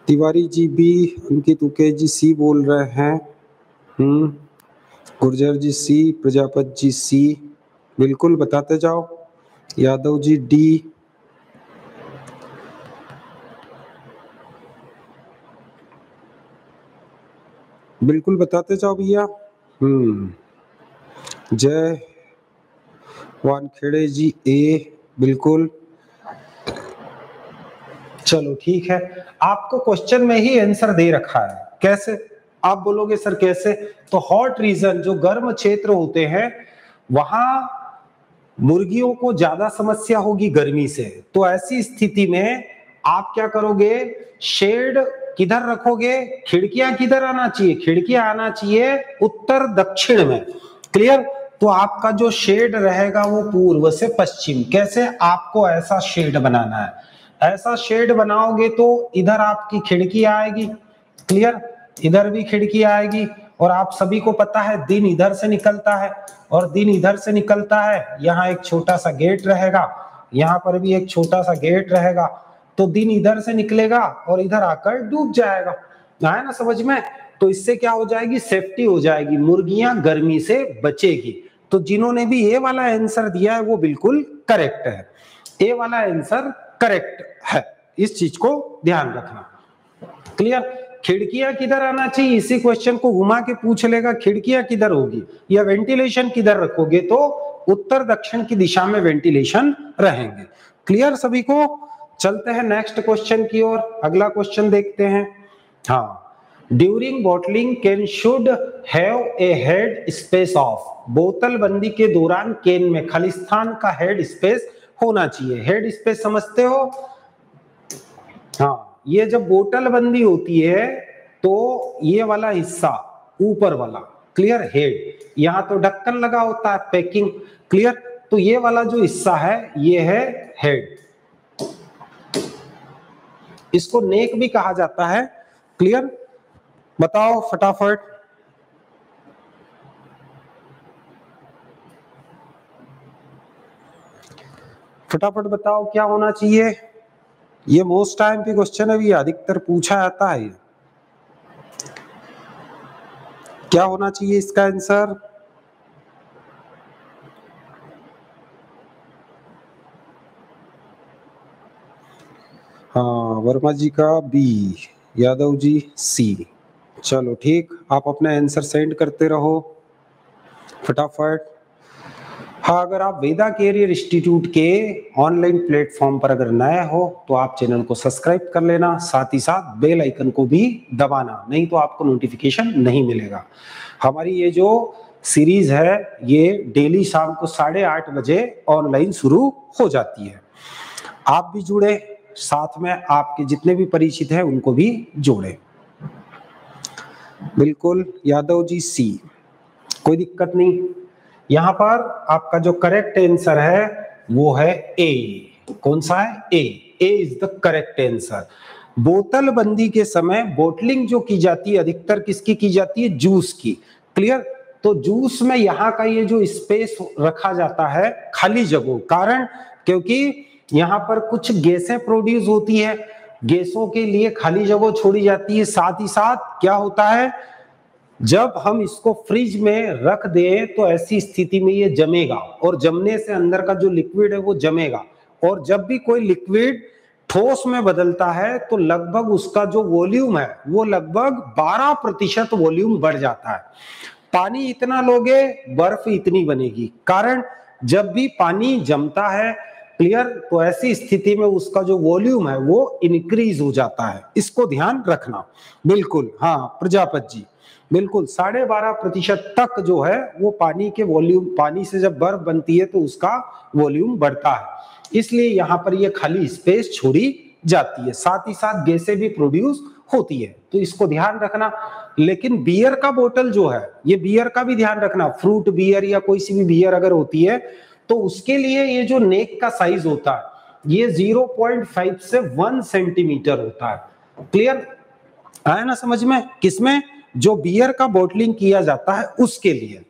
तिवारी जी बी, अंकित उके जी सी बोल रहे हैं, गुर्जर जी सी, प्रजापत जी सी, बिल्कुल बताते जाओ। यादव जी डी, बिल्कुल बताते जाओ भैया। जय वानखेड़े जी ए, बिल्कुल। चलो ठीक है, आपको क्वेश्चन में ही आंसर दे रखा है, कैसे आप बोलोगे सर कैसे, तो हॉट रीजन जो गर्म क्षेत्र होते हैं वहां मुर्गियों को ज्यादा समस्या होगी गर्मी से, तो ऐसी स्थिति में आप क्या करोगे, शेड किधर रखोगे, खिड़कियां किधर आना चाहिए, खिड़कियां आना चाहिए उत्तर दक्षिण में, क्लियर। तो आपका जो शेड रहेगा वो पूर्व से पश्चिम, कैसे आपको ऐसा शेड बनाना है, ऐसा शेड बनाओगे तो इधर आपकी खिड़की आएगी, क्लियर, इधर भी खिड़की आएगी, और आप सभी को पता है दिन इधर से निकलता है और दिन इधर से निकलता है, यहाँ एक छोटा सा गेट रहेगा, यहाँ पर भी एक छोटा सा गेट रहेगा, तो दिन इधर से निकलेगा और इधर आकर डूब जाएगा, आया ना समझ में। तो इससे क्या हो जाएगी, सेफ्टी हो जाएगी, मुर्गियां गर्मी से बचेगी। तो जिन्होंने भी ए वाला आंसर दिया है वो बिल्कुल करेक्ट है, ए वाला आंसर करेक्ट है, इस चीज को ध्यान रखना, क्लियर। खिड़कियां किधर आना चाहिए, इसी क्वेश्चन को घुमा के पूछ लेगा, खिड़कियां किधर होगी या वेंटिलेशन किधर रखोगे, तो उत्तर दक्षिण की दिशा में वेंटिलेशन रहेंगे, क्लियर सभी को। चलते हैं नेक्स्ट क्वेश्चन की ओर, अगला क्वेश्चन देखते हैं। हाँ, during bottling can should have a head space of, बोतल बंदी के दौरान कैन में खालिस्तान का हेड स्पेस होना चाहिए। हेड स्पेस समझते हो, हाँ, ये जब बोतल बंदी होती है तो ये वाला हिस्सा ऊपर वाला, क्लियर, हेड, यहां तो ढक्कन लगा होता है पैकिंग, क्लियर, तो ये वाला जो हिस्सा है ये है हेड, इसको नेक भी कहा जाता है, क्लियर। बताओ फटाफट, फटाफट बताओ क्या होना चाहिए, ये मोस्ट टाइम पे क्वेश्चन है भैया, अधिकतर पूछा जाता है, क्या होना चाहिए इसका आंसर। हाँ, वर्मा जी का बी, यादव जी सी। चलो ठीक, आप अपना आंसर सेंड करते रहो फटाफट। हाँ, अगर आप वेदा कैरियर इंस्टीट्यूट के ऑनलाइन प्लेटफॉर्म पर अगर नए हो तो आप चैनल को सब्सक्राइब कर लेना, साथ ही साथ बेल आइकन को भी दबाना, नहीं तो आपको नोटिफिकेशन नहीं मिलेगा। हमारी ये जो सीरीज है ये डेली शाम को 8:30 बजे ऑनलाइन शुरू हो जाती है। आप भी जुड़े, साथ में आपके जितने भी परिचित हैं उनको भी जोड़े। बिल्कुल, यादव जी सी, कोई दिक्कत नहीं। यहां पर आपका जो करेक्ट आंसर है वो है ए। कौन सा है? ए। ए इज द करेक्ट आंसर। बोतल बंदी के समय बोटलिंग जो की जाती है अधिकतर किसकी की जाती है? जूस की। क्लियर? तो जूस में यहाँ का ये जो स्पेस रखा जाता है खाली जगह, कारण क्योंकि यहाँ पर कुछ गैसें प्रोड्यूस होती है, गैसों के लिए खाली जगह छोड़ी जाती है। साथ ही साथ क्या होता है, जब हम इसको फ्रिज में रख दें तो ऐसी स्थिति में ये जमेगा, और जमने से अंदर का जो लिक्विड है वो जमेगा, और जब भी कोई लिक्विड ठोस में बदलता है तो लगभग उसका जो वॉल्यूम है वो लगभग 12% वॉल्यूम बढ़ जाता है। पानी इतना लोगे बर्फ इतनी बनेगी, कारण जब भी पानी जमता है, क्लियर, तो ऐसी स्थिति में उसका जो वॉल्यूम है वो इंक्रीज हो जाता है। इसको ध्यान रखना। बिल्कुल, हाँ प्रजापति जी, बिल्कुल 12.5% तक जो है वो पानी के वॉल्यूम, पानी से जब बर्फ बनती है तो उसका वॉल्यूम बढ़ता है, इसलिए यहाँ पर ये खाली स्पेस छोड़ी जाती है। साथ ही साथ गैसें भी प्रोड्यूस होती है, तो इसको ध्यान रखना। लेकिन बियर का बोतल जो है, ये बियर का भी ध्यान रखना, फ्रूट बियर या कोई सी भी बियर अगर होती है तो उसके लिए ये जो नेक का साइज होता है ये 0.5 से 1 सेंटीमीटर होता है। क्लियर आया ना समझ में? किसमें? जो बियर का बोटलिंग किया जाता है उसके लिए।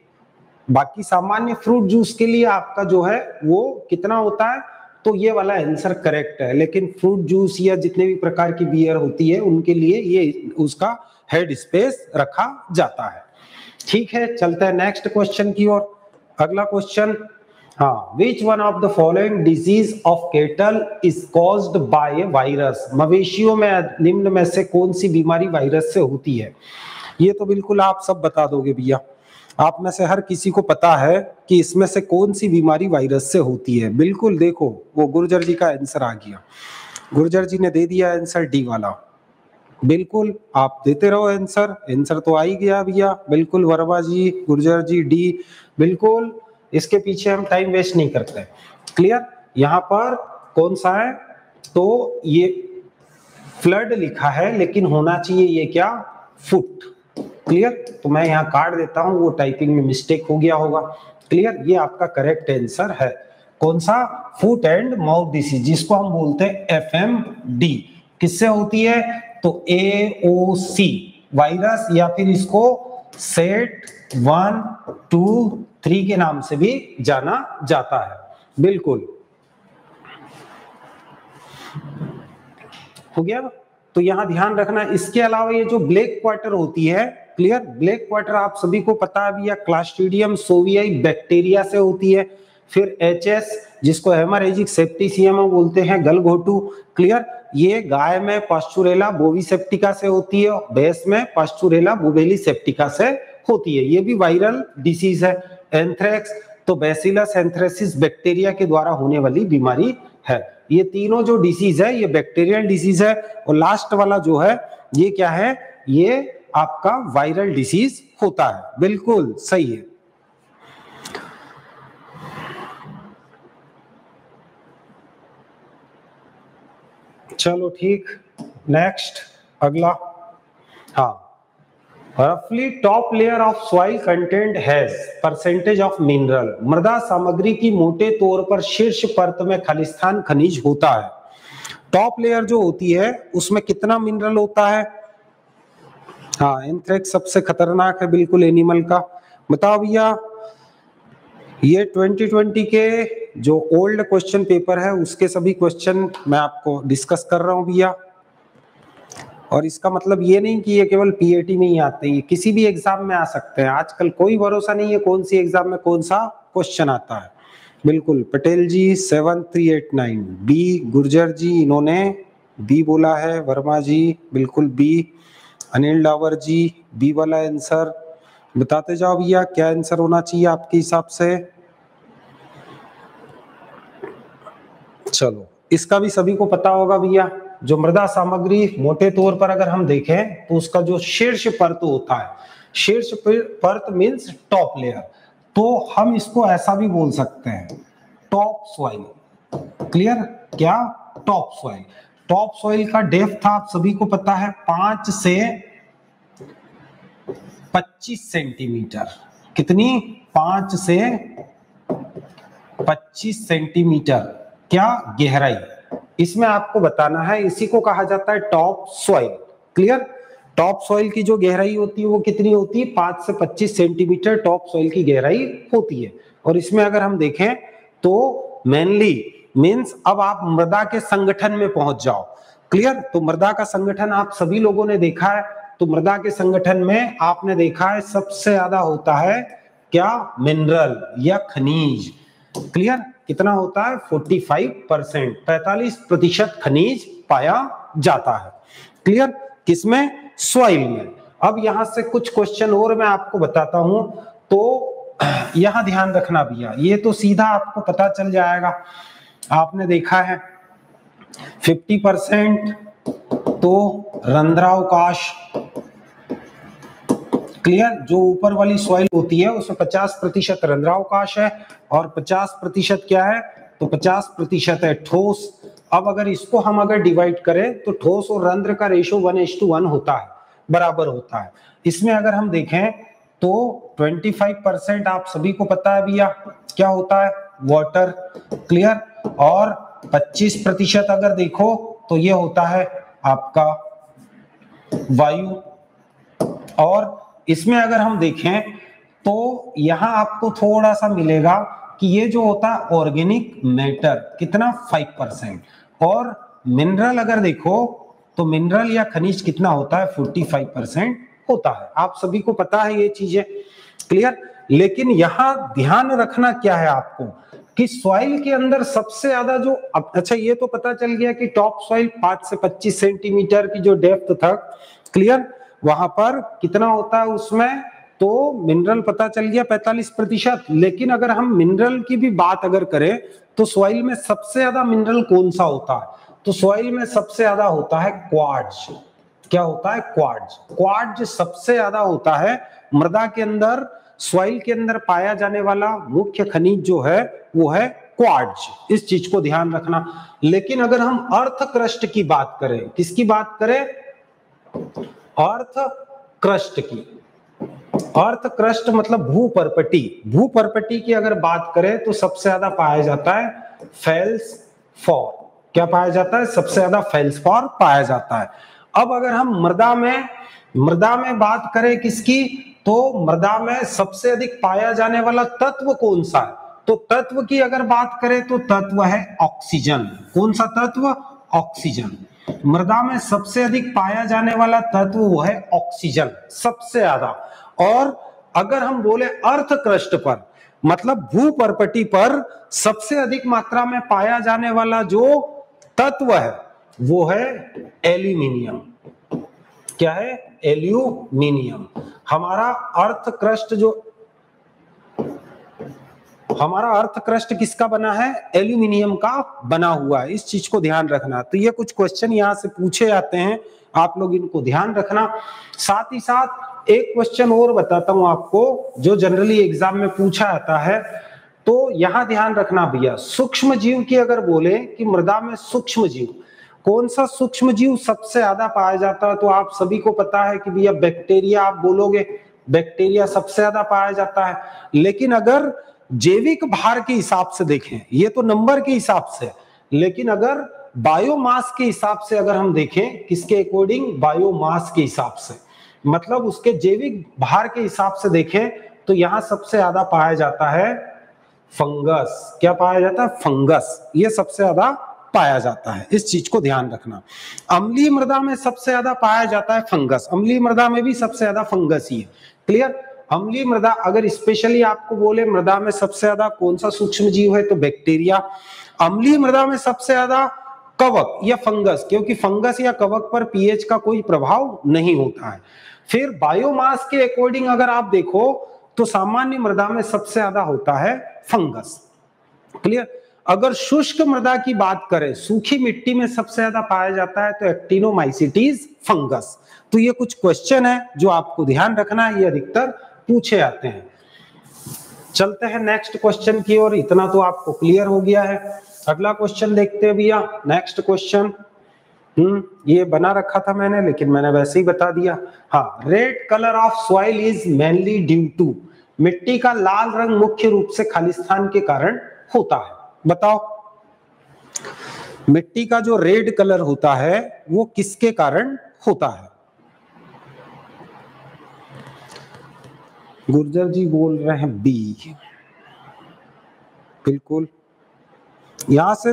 बाकी सामान्य फ्रूट जूस के लिए आपका जो है वो कितना होता है, तो ये वाला आंसर करेक्ट है। लेकिन फ्रूट जूस या जितने भी प्रकार की बियर होती है उनके लिए ये उसका हेड स्पेस रखा जाता है। ठीक है, चलते हैं नेक्स्ट क्वेश्चन की ओर। अगला क्वेश्चन, हाँ, which one of the following disease of kettle is caused by A virus? मवेशियों में निम्न में से कौन सी बीमारी वायरस से होती है? ये तो बिल्कुल आप सब बता दोगे भैया, आप में से हर किसी को पता है कि इसमें से कौन सी बीमारी वायरस से होती है। बिल्कुल, देखो वो गुर्जर जी का आंसर आ गया, गुर्जर जी ने दे दिया आंसर डी वाला। बिल्कुल, आप देते रहो आंसर, आंसर तो आ ही गया भैया। बिल्कुल वर्मा जी, गुर्जर जी डी, बिल्कुल, इसके पीछे हम टाइम वेस्ट नहीं करते। क्लियर? यहाँ पर कौन सा है, तो ये फ्लड लिखा है लेकिन होना चाहिए ये क्या? फुट। क्लियर? तो मैं यहाँ काट देता हूं, वो टाइपिंग में मिस्टेक हो गया होगा। क्लियर? ये आपका करेक्ट आंसर है। कौन सा? फुट एंड माउथ डिसीज, जिसको हम बोलते हैं FMD। किससे होती है? तो AOC वायरस, या फिर इसको सेट 1, 2, 3 के नाम से भी जाना जाता है। बिल्कुल, हो गया। तो यहां ध्यान रखना। इसके अलावा ये जो ब्लैक क्वार्टर होती है, क्लियर, ब्लैक क्वार्टर आप सभी को पता है भैया, क्लास्ट्रीडियम सोवियाई बैक्टीरिया से होती है। फिर HS, जिसको हेमोरेजिक सेप्टिसियम बोलते हैं, गलघोटू। क्लियर? ये गाय में पास्चुरेला बोविसेप्टिका से होती है, भैंस में पास्चुरेला बुबेली सेप्टिका से होती है। ये भी वायरल डिसीज है। एंथ्रेक्स, तो बैसिलस एंथ्रेसिस बैक्टीरिया के द्वारा होने वाली बीमारी है। ये तीनों जो डिसीज है ये बैक्टीरियल डिसीज है, और लास्ट वाला जो है ये क्या है? ये आपका वायरल डिसीज होता है। बिल्कुल सही है। चलो ठीक, नेक्स्ट अगला, हाँ, रफली top layer of soil content has percentage of mineral. मृदा सामग्री की मोटे तौर पर शीर्ष परत में खालिस्तान खनिज होता है। टॉप लेयर जो होती है उसमें कितना मिनरल होता है? हाँ, एंथ्रेक्स सबसे खतरनाक है बिल्कुल एनिमल का। बताओ भैया, ये 2020 के जो ओल्ड क्वेश्चन पेपर है उसके सभी क्वेश्चन मैं आपको डिस्कस कर रहा हूं भैया। और इसका मतलब ये नहीं कि ये केवल PAT में ही आते हैं, किसी भी एग्जाम में आ सकते हैं। आजकल कोई भरोसा नहीं है कौन सी एग्जाम में कौन सा क्वेश्चन आता है। बिल्कुल, पटेल जी 7389, बी गुर्जर जी, इन्होंने बी बोला है वर्मा जी, बिल्कुल B. Anil Dawar G B वाला आंसर बताते जाओ भैया, क्या आंसर होना चाहिए आपके हिसाब से। चलो इसका भी सभी को पता होगा भैया, जो मृदा सामग्री मोटे तौर पर अगर हम देखें तो उसका जो शीर्ष परत होता है, शीर्ष परत मींस टॉप लेयर, तो हम इसको ऐसा भी बोल सकते हैं टॉप सॉइल। क्लियर, क्या टॉप सॉइल। टॉप सॉइल का डेप्थ आप सभी को पता है 5 से 25 सेंटीमीटर। कितनी? 5 से 25 सेंटीमीटर क्या गहराई। इसमें आपको बताना है, इसी को कहा जाता है top soil. Clear, top soil की जो गहराई होती है वो कितनी होती है? 5 से 25 सेंटीमीटर टॉप सॉइल की गहराई होती है। और इसमें अगर हम देखें तो मेनली मींस अब आप मृदा के संगठन में पहुंच जाओ। क्लियर, तो मृदा का संगठन आप सभी लोगों ने देखा है, तो मृदा के संगठन में आपने देखा है सबसे ज्यादा होता है क्या? मिनरल या खनिज। क्लियर, कितना होता है? 45%, 45% खनिज पाया जाता है। क्लियर, किसमें? सॉइल में। अब यहां से कुछ क्वेश्चन और मैं आपको बताता हूं, तो यहां ध्यान रखना भैया, ये तो सीधा आपको पता चल जाएगा। आपने देखा है 50% तो रंध्रावकाश। क्लियर, जो ऊपर वाली सॉइल होती है उसमें 50% रंध्रावकाश है और 50% क्या है? तो 50% है ठोस। अब अगर इसको हम अगर डिवाइड करें तो ठोस और रंध्र का रेशो 1:1 होता है, बराबर होता है। इसमें अगर हम देखें तो 25% आप सभी को पता है भैया क्या होता है? वाटर। क्लियर, और 25% अगर देखो तो ये होता है आपका वायु। और इसमें अगर हम देखें तो यहां आपको थोड़ा सा मिलेगा कि ये जो होता है ऑर्गेनिक मैटर, कितना? 5%। और मिनरल अगर देखो तो मिनरल या खनिज कितना होता है? 45% होता है। आप सभी को पता है ये चीजें। क्लियर, लेकिन यहां ध्यान रखना क्या है आपको कि सॉइल के अंदर सबसे ज्यादा जो, अच्छा ये तो पता चल गया कि टॉप सॉइल 5 से 25 सेंटीमीटर की जो डेप्थ था, क्लियर, वहां पर कितना होता है उसमें, तो मिनरल पता चल गया 45%। लेकिन अगर हम मिनरल की भी बात अगर करें तो सॉइल में सबसे ज्यादा मिनरल कौन सा होता है? तो सॉइल में सबसे ज्यादा होता है क्वार्ट्ज। क्या होता है? क्वार्ट्ज। क्वार्ट्ज सबसे ज्यादा होता है मृदा के अंदर। सॉइल के अंदर पाया जाने वाला मुख्य खनिज जो है वो है क्वार्ट्ज। इस चीज को ध्यान रखना। लेकिन अगर हम अर्थ क्रस्ट की बात करें, किसकी बात करें? अर्थ क्रस्ट की। अर्थ क्रस्ट मतलब भूपर्पटी। भूपर्पटी की अगर बात करें तो सबसे ज्यादा पाया जाता है फेल्सफॉर। क्या पाया जाता है? सबसे ज्यादा फेल्सफॉर पाया जाता है। अब अगर हम मृदा में बात करें किसकी, तो मृदा में सबसे अधिक पाया जाने वाला तत्व कौन सा है? तो तत्व की अगर बात करें तो तत्व है ऑक्सीजन। कौन सा तत्व? ऑक्सीजन। मृदा में सबसे अधिक पाया जाने वाला तत्व वो है ऑक्सीजन, सबसे ज्यादा। और अगर हम बोले अर्थ क्रस्ट पर, मतलब भूपर्पटी पर सबसे अधिक मात्रा में पाया जाने वाला जो तत्व है वो है एल्यूमिनियम। क्या है? एल्यूमिनियम। हमारा अर्थ क्रस्ट किसका बना है? एल्यूमिनियम का बना हुआ है। इस चीज को ध्यान रखना। तो ये कुछ क्वेश्चन यहां से पूछे जाते हैं, आप लोग इनको ध्यान रखना। साथ ही साथ एक क्वेश्चन और बताता हूं आपको जो जनरली एग्जाम में पूछा जाता है। तो यहां ध्यान रखना भैया, सूक्ष्म जीव की अगर बोले कि मृदा में सूक्ष्म जीव, कौन सा सूक्ष्म जीव सबसे ज्यादा पाया जाता है? तो आप सभी को पता है कि भैया बैक्टीरिया। आप बोलोगे बैक्टीरिया सबसे ज्यादा पाया जाता है। लेकिन अगर जैविक भार के हिसाब से देखें, ये तो नंबर के हिसाब से, लेकिन अगर बायोमास के हिसाब से अगर हम देखें, किसके अकॉर्डिंग? बायोमास के हिसाब से, मतलब उसके जैविक भार के हिसाब से देखें तो यहां सबसे ज्यादा पाया जाता है फंगस। क्या पाया जाता है? फंगस। ये सबसे ज्यादा पाया जाता है। इस चीज को ध्यान रखना। अम्लीय मृदा में सबसे ज्यादा पाया जाता है फंगस। अम्लीय मृदा में भी सबसे ज्यादा फंगस ही है। क्लियर, अम्लीय मृदा अगर स्पेशली आपको बोले मृदा में सबसे ज्यादा कौन सा सूक्ष्म जीव है तो बैक्टीरिया। अम्लीय मृदा में सबसे ज्यादा कवक या फंगस, क्योंकि फंगस या कवक पर पीएच का कोई प्रभाव नहीं होता है। फिर बायोमास के अकॉर्डिंग अगर आप देखो तो सामान्य मृदा में सबसे ज्यादा होता है फंगस। क्लियर। अगर शुष्क मृदा की बात करें, सूखी मिट्टी में सबसे ज्यादा पाया जाता है तो एक्टिनोमाइसीटीज फंगस। तो ये कुछ क्वेश्चन है जो आपको ध्यान रखना है, ये अधिकतर पूछे जाते हैं। चलते हैं नेक्स्ट क्वेश्चन की ओर। इतना तो आपको क्लियर हो गया है। अगला क्वेश्चन देखते हैं भैया। नेक्स्ट क्वेश्चन ये बना रखा था मैंने, लेकिन मैंने वैसे ही बता दिया। हाँ, red colour of soil is mainly due to, मिट्टी का लाल रंग मुख्य रूप से खालिस्तान के कारण होता है। बताओ, मिट्टी का जो रेड कलर होता है वो किसके कारण होता है? गुर्जर जी बोल रहे हैं बी। बिल्कुल। यहां से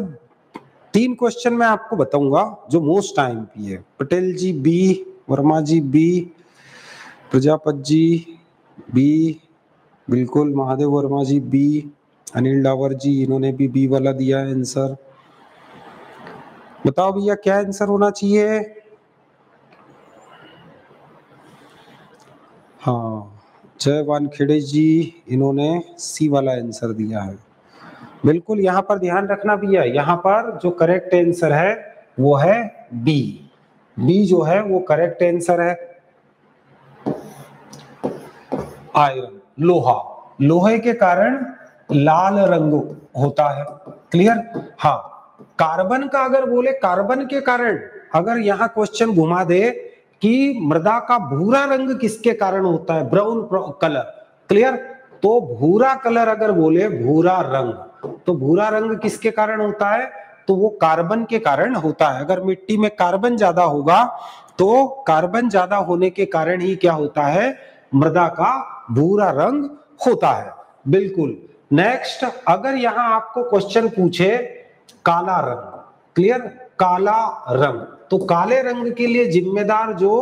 3 क्वेश्चन मैं आपको बताऊंगा जो मोस्ट टाइम की है। Patel ji B, Verma ji B, Prajapat ji B, बिल्कुल महादेव वर्मा जी बी, अनिल डावर जी इन्होंने भी बी वाला दिया है आंसर। बताओ भैया क्या आंसर होना चाहिए? हाँ, जय वानखेड़े जी इन्होंने सी वाला आंसर दिया है। बिल्कुल, यहां पर ध्यान रखना भैया, यहां पर जो करेक्ट आंसर है वो है बी। बी जो है वो करेक्ट आंसर है। आयरन, लोहा, लोहे के कारण लाल रंग होता है। क्लियर। हाँ, कार्बन का अगर बोले, कार्बन के कारण अगर यहाँ क्वेश्चन घुमा दे कि मृदा का भूरा रंग किसके कारण होता है, ब्राउन कलर। क्लियर। तो भूरा कलर अगर बोले, भूरा रंग, तो भूरा रंग किसके कारण होता है? तो वो कार्बन के कारण होता है। अगर मिट्टी में कार्बन ज्यादा होगा तो कार्बन ज्यादा होने के कारण ही क्या होता है, मृदा का भूरा रंग होता है। बिल्कुल। नेक्स्ट, अगर यहां आपको क्वेश्चन पूछे काला रंग, क्लियर, काला रंग, तो काले रंग के लिए जिम्मेदार जो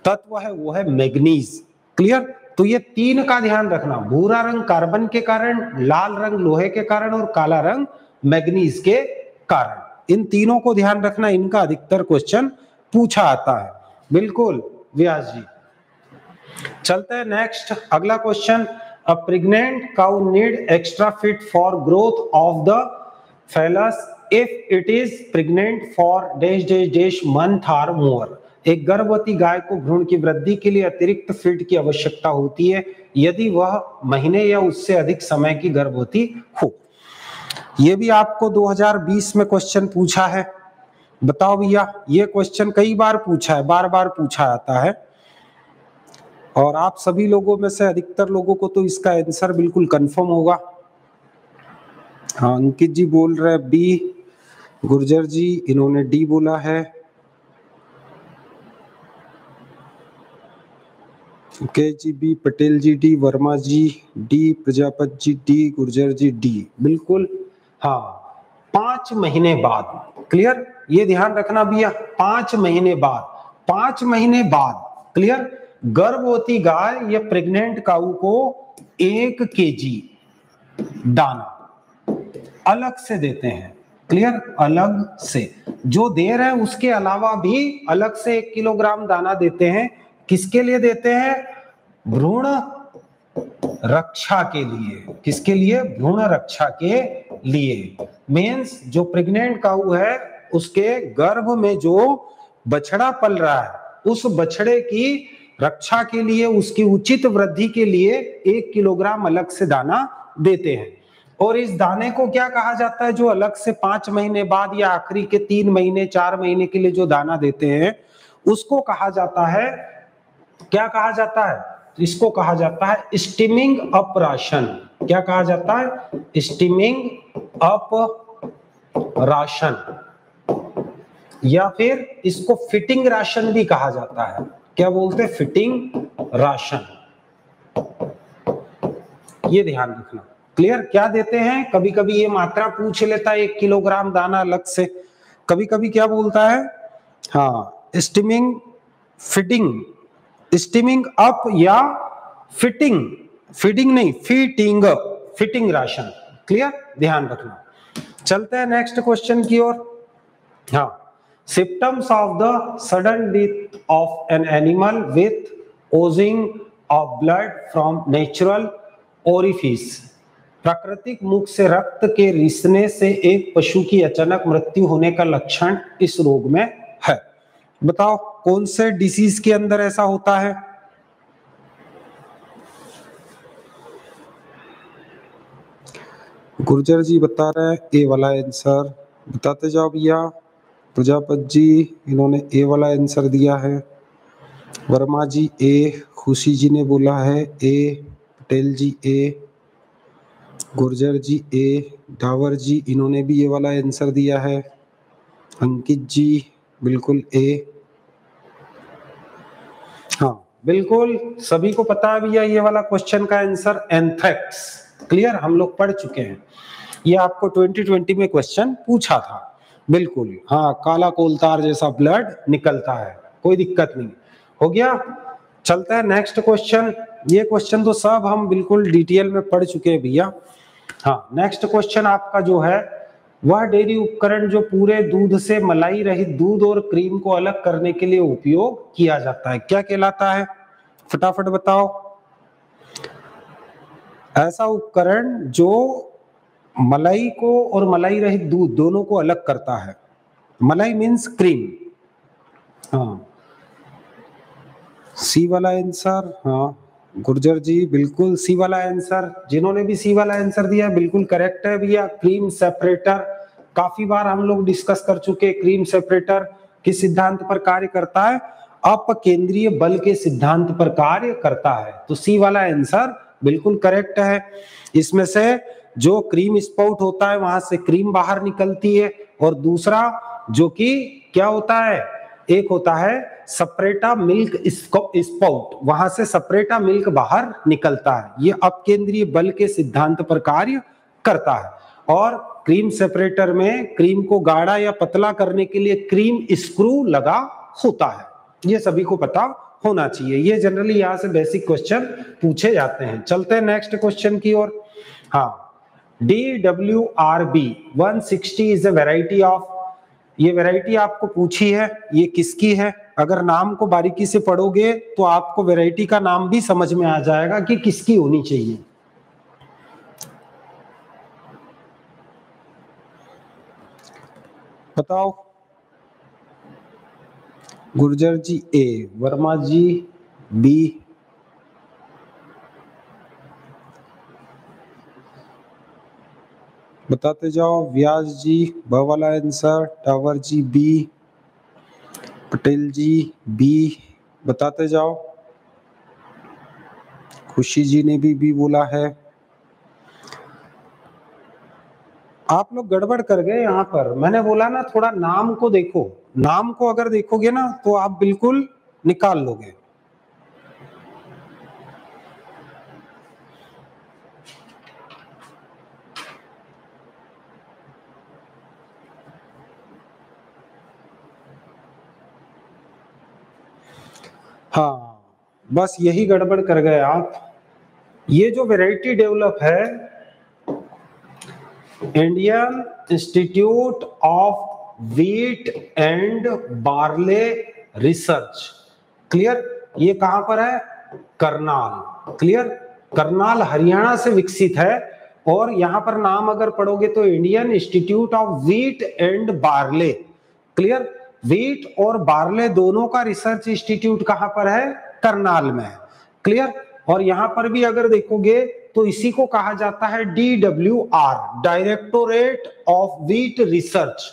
तत्व है वो है मैग्नीज। क्लियर। तो ये 3 का ध्यान रखना, भूरा रंग कार्बन के कारण, लाल रंग लोहे के कारण और काला रंग मैग्नीज के कारण। इन तीनों को ध्यान रखना, इनका अधिकतर क्वेश्चन पूछा आता है। बिल्कुल व्यास जी। चलते हैं नेक्स्ट, अगला question. A pregnant cow need extra feed for growth of the foetus if it is pregnant for dash dash dash month और मोर। एक गर्भवती गाय को भ्रूण की वृद्धि के लिए अतिरिक्त फीड की आवश्यकता होती है यदि वह महीने या उससे अधिक समय की गर्भवती हो। यह भी आपको 2020 में क्वेश्चन पूछा है। बताओ भैया, ये क्वेश्चन कई बार पूछा है, बार बार पूछा जाता है, और आप सभी लोगों में से अधिकतर लोगों को तो इसका आंसर बिल्कुल कंफर्म होगा। हाँ, अंकित जी बोल रहे हैं बी, गुर्जर जी इन्होंने डी बोला है। के जी B, Patel ji D, Verma ji D, Prajapat ji D, Gurjar ji D. बिल्कुल। हाँ, 5 महीने बाद। क्लियर, ये ध्यान रखना भैया, 5 महीने बाद, 5 महीने बाद, क्लियर, गर्भवती गाय या प्रेग्नेंट काऊ को 1 केजी दाना अलग से देते हैं। क्लियर, अलग से जो दे रहे हैं उसके अलावा भी अलग से 1 किलोग्राम दाना देते हैं। किसके लिए देते हैं? भ्रूण रक्षा के लिए। किसके लिए? भ्रूण रक्षा के लिए। मींस जो प्रेग्नेंट काऊ है उसके गर्भ में जो बछड़ा पल रहा है उस बछड़े की रक्षा के लिए, उसकी उचित वृद्धि के लिए 1 किलोग्राम अलग से दाना देते हैं। और इस दाने को क्या कहा जाता है, जो अलग से 5 महीने बाद या आखिरी के 3 महीने 4 महीने के लिए जो दाना देते हैं उसको कहा जाता है, क्या कहा जाता है? इसको कहा जाता है स्टीमिंग अप राशन। क्या कहा जाता है? स्टीमिंग अप राशन, या फिर इसको फिटिंग राशन भी कहा जाता है। क्या बोलते हैं? Fitting ration. ये ध्यान रखना। क्लियर। क्या देते हैं? कभी कभी ये मात्रा पूछ लेता है 1 किलोग्राम दाना अलग से, कभी कभी क्या बोलता है, हाँ, स्टीमिंग, फिटिंग, स्टीमिंग अप या फिटिंग, फीडिंग नहीं, फीटिंग, फिटिंग राशन। क्लियर, ध्यान रखना। चलते हैं नेक्स्ट क्वेश्चन की ओर। हाँ, symptoms of the sudden death of an animal with Ojing of blood from natural orifice. प्राकृतिक मुख से रक्त के रिसने से एक पशु की अचानक मृत्यु होने का लक्षण इस रोग में है। बताओ कौन से डिसीज के अंदर ऐसा होता है? गुर्जर जी बता रहे हैं ए वाला आंसर, बताते जाओ भैया। प्रजापत जी इन्होंने ए वाला आंसर दिया है, वर्मा जी ए, खुशी जी ने बोला है ए, पटेल जी ए, गुर्जर जी ए, डावर जी इन्होंने भी ये वाला आंसर दिया है, अंकित जी बिल्कुल ए। हाँ बिल्कुल सभी को पता है भैया ये वाला क्वेश्चन का आंसर एंथ्रेक्स। क्लियर, हम लोग पढ़ चुके हैं, ये आपको 2020 में क्वेश्चन पूछा था। बिल्कुल हाँ, काला कोलतार जैसा ब्लड निकलता है, कोई दिक्कत नहीं। हो गया, चलता है नेक्स्ट क्वेश्चन। ये क्वेश्चन तो सब हम बिल्कुल डिटेल में पढ़ चुके हैं भैया। हाँ, नेक्स्ट क्वेश्चन आपका जो है वह डेयरी उपकरण जो पूरे दूध से मलाई रहित दूध और क्रीम को अलग करने के लिए उपयोग किया जाता है, क्या कहलाता है? फटाफट बताओ। ऐसा उपकरण जो मलाई को और मलाई रहित दूध दोनों को अलग करता है। मलाई मीन्स क्रीम। हाँ, सी वाला आंसर। हाँ गुर्जर जी बिल्कुल सी वाला आंसर, जिन्होंने भी सी वाला आंसर दिया बिल्कुल करेक्ट है भैया। क्रीम सेपरेटर, काफी बार हम लोग डिस्कस कर चुके। क्रीम सेपरेटर किस सिद्धांत पर कार्य करता है? अपकेंद्रीय बल के सिद्धांत पर कार्य करता है। तो सी वाला आंसर बिल्कुल करेक्ट है। इसमें से जो क्रीम स्पाउट होता है वहां से क्रीम बाहर निकलती है, और दूसरा जो कि क्या होता है, एक होता है सपरेटा मिल्क स्पाउट, वहां से सपरेटा मिल्क बाहर निकलता है। ये अपकेंद्रीय बल के सिद्धांत पर कार्य करता है। और क्रीम सेपरेटर में क्रीम को गाढ़ा या पतला करने के लिए क्रीम स्क्रू लगा होता है। ये सभी को पता होना चाहिए, ये जनरली यहाँ से बेसिक क्वेश्चन पूछे जाते हैं। चलते हैं नेक्स्ट क्वेश्चन की ओर। हाँ, DWRB 160 is a variety of, ये वैरायटी आपको पूछी है, ये किसकी है? अगर नाम को बारीकी से पढ़ोगे तो आपको वैरायटी का नाम भी समझ में आ जाएगा कि किसकी होनी चाहिए। बताओ। गुर्जर जी ए, वर्मा जी बी, बताते जाओ। व्यास जी ब वाला answer, Dawar ji B, Patel ji B, बताते जाओ। खुशी जी ने भी बी बोला है। आप लोग गड़बड़ कर गए यहाँ पर। मैंने बोला ना थोड़ा नाम को देखो, नाम को अगर देखोगे ना तो आप बिल्कुल निकाल लोगे। हाँ बस यही गड़बड़ कर गए आप। ये जो वैरायटी डेवलप है Indian institute of wheat and barley research, clear, ये कहां पर है? करनाल। क्लियर, करनाल हरियाणा से विकसित है। और यहां पर नाम अगर पढ़ोगे तो Indian institute of wheat and barley. Clear, wheat और बार्ले दोनों का रिसर्च इंस्टीट्यूट कहां पर है? करनाल में है। क्लियर, और यहां पर भी अगर देखोगे तो इसी को कहा जाता है DWR, directorate of wheat research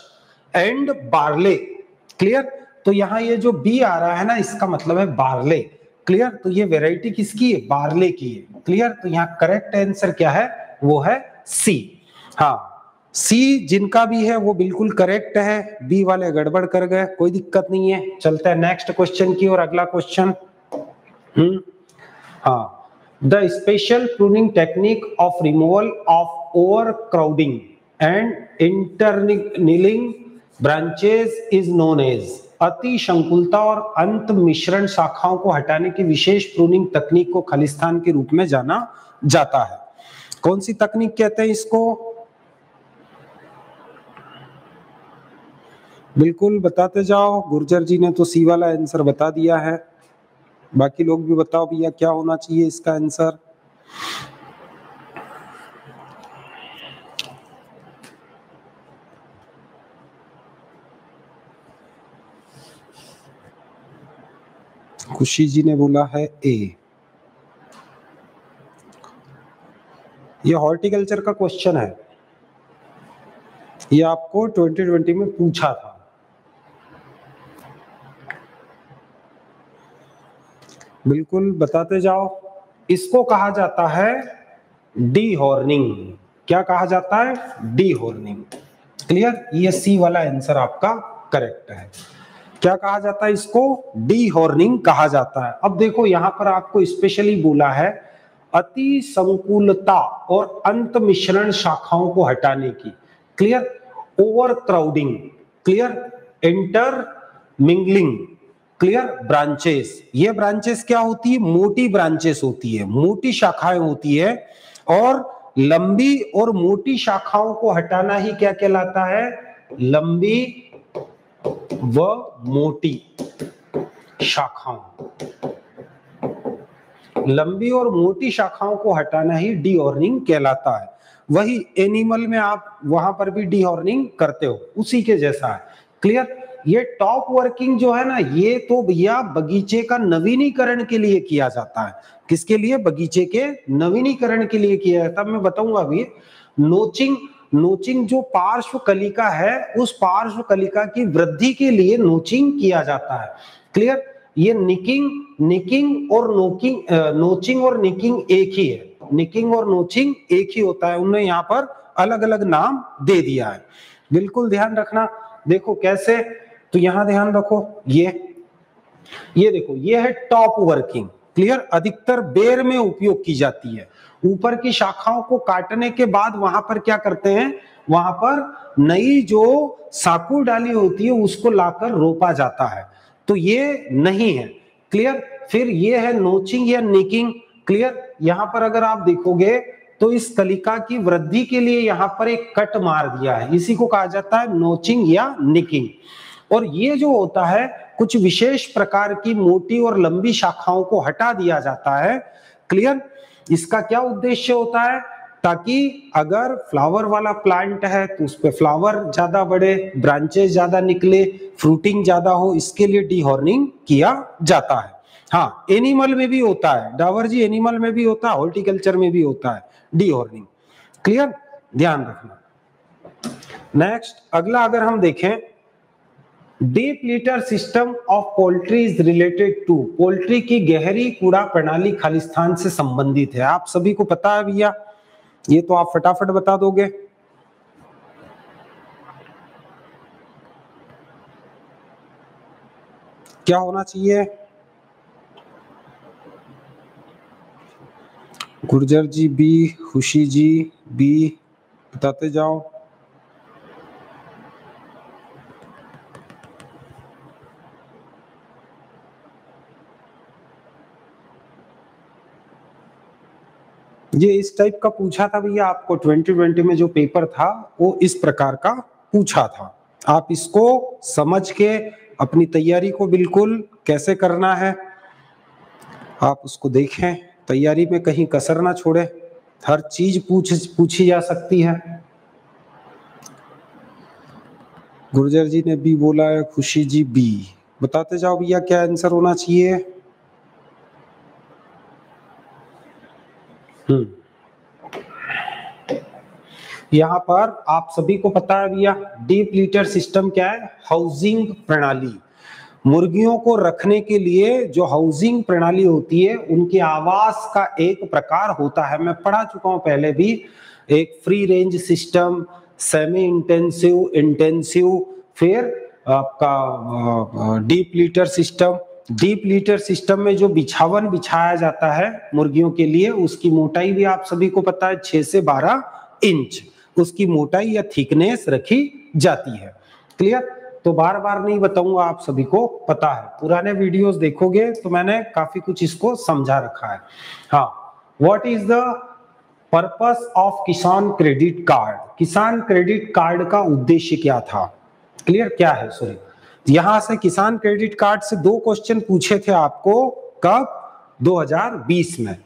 and barley. Clear, तो यहां ये जो बी आ रहा है ना, इसका मतलब है बार्ले। क्लियर, तो ये वैरायटी किसकी है? बार्ले की है। क्लियर, तो यहाँ करेक्ट आंसर क्या है? वो है सी। हाँ, सी जिनका भी है वो बिल्कुल करेक्ट है, बी वाले गड़बड़ कर गए, कोई दिक्कत नहीं है। चलते हैं नेक्स्ट क्वेश्चन की और अगला क्वेश्चन। हाँ, the special pruning technique of removal of overcrowding and interneedling branches is known as, अति संकुलता और अंत मिश्रण शाखाओं को हटाने की विशेष प्रूनिंग तकनीक को खालिस्तान के रूप में जाना जाता है। कौन सी तकनीक कहते हैं इसको? बिल्कुल बताते जाओ। गुर्जर जी ने तो सी वाला आंसर बता दिया है, बाकी लोग भी बताओ भैया क्या होना चाहिए इसका आंसर। खुशी जी ने बोला है ए। ये हॉर्टिकल्चर का क्वेश्चन है, ये आपको 2020 में पूछा था। बिल्कुल बताते जाओ। इसको कहा जाता है डी हॉर्निंग। क्या कहा जाता है? D horning. क्लियर? ये सी वाला आंसर आपका करेक्ट है। क्या कहा जाता है इसको? डी हॉर्निंग कहा जाता है। अब देखो यहां पर आपको स्पेशली बोला है अति संकुलता और अंत मिश्रण शाखाओं को हटाने की। Clear? Over crowding. Clear? Inter mingling. Clear? Branches. ये ब्रांचेस क्या होती है? मोटी ब्रांचेस होती है, मोटी शाखाएं होती है। और लंबी और मोटी शाखाओं को हटाना ही क्या कहलाता है? लंबी व मोटी शाखाओं। लंबी और मोटी शाखाओं को हटाना ही डी हॉर्निंग कहलाता है। वही एनिमल में आप वहां पर भी डी हॉर्निंग करते हो, उसी के जैसा है। क्लियर? ये टॉप वर्किंग जो है ना, ये तो भैया बगीचे का नवीनीकरण के लिए किया जाता है। किसके लिए? बगीचे के नवीनीकरण के लिए किया जाता है। मैं बताऊंगा अभी। नोचिंग, नोचिंग जो पार्श्व कलिका है, उस पार्श्व कलिका की वृद्धि के लिए नोचिंग किया जाता है। क्लियर? ये निकिंग, निकिंग और नोकिंग, नोचिंग और निकिंग एक ही है। निकिंग और नोचिंग एक ही होता है, उन्हें यहाँ पर अलग अलग नाम दे दिया है। बिल्कुल ध्यान रखना। देखो कैसे, तो यहां ध्यान रखो। ये देखो, ये है टॉप वर्किंग। क्लियर? अधिकतर बेर में उपयोग की जाती है। ऊपर की शाखाओं को काटने के बाद वहां पर क्या करते हैं? वहां पर नई जो साकुर डाली होती है उसको लाकर रोपा जाता है। तो ये नहीं है। क्लियर? फिर ये है नोचिंग या निकिंग। क्लियर? यहां पर अगर आप देखोगे तो इस कलिका की वृद्धि के लिए यहां पर एक कट मार दिया है, इसी को कहा जाता है नोचिंग या निकिंग। और ये जो होता है, कुछ विशेष प्रकार की मोटी और लंबी शाखाओं को हटा दिया जाता है। क्लियर? इसका क्या उद्देश्य होता है? ताकि अगर फ्लावर वाला प्लांट है तो उस पे फ्लावर ज्यादा बढ़े, ब्रांचेस ज्यादा निकले, फ्रूटिंग ज्यादा हो, इसके लिए डी हॉर्निंग किया जाता है। हाँ, एनिमल में भी होता है डावर जी, एनिमल में भी होता है, हॉर्टिकल्चर में भी होता है डी हॉर्निंग। क्लियर? ध्यान रखना। नेक्स्ट अगला अगर हम देखें, deep litter system of poultry is related to. Poultry की गहरी कूड़ा प्रणाली खालिस्तान से संबंधित है। आप सभी को पता है भैया, ये तो आप फटाफट बता दोगे। क्या होना चाहिए? गुर्जर जी बी, खुशी जी बी, बताते जाओ। ये इस टाइप का पूछा था भैया आपको 2020 में, जो पेपर था वो इस प्रकार का पूछा था। आप इसको समझ के अपनी तैयारी को बिल्कुल कैसे करना है आप उसको देखें, तैयारी में कहीं कसर ना छोड़े, हर चीज पूछी जा सकती है। गुर्जर जी ने बी बोला है, खुशी जी बी, बताते जाओ भैया क्या आंसर होना चाहिए। यहाँ पर आप सभी को पता है भैया, डीप लिटर सिस्टम क्या है? हाउसिंग प्रणाली। मुर्गियों को रखने के लिए जो हाउसिंग प्रणाली होती है, उनके आवास का एक प्रकार होता है। मैं पढ़ा चुका हूं पहले भी। एक free range system, semi intensive, intensive, फिर आपका deep litter system. Deep litter system में जो बिछावन बिछाया जाता है मुर्गियों के लिए, उसकी मोटाई भी आप सभी को पता है 6 से 12 इंच उसकी मोटाई या थिकनेस रखी जाती है। क्लियर? तो बार बार नहीं बताऊंगा, आप सभी को पता है, पुराने वीडियोस देखोगे तो मैंने काफी कुछ इसको समझा रखा है। हाँ, what is the purpose of किसान क्रेडिट कार्ड? किसान क्रेडिट कार्ड का उद्देश्य क्या था? क्लियर? क्या है? सॉरी, यहां से किसान क्रेडिट कार्ड से 2 क्वेश्चन पूछे थे आपको, कब? 2020 में।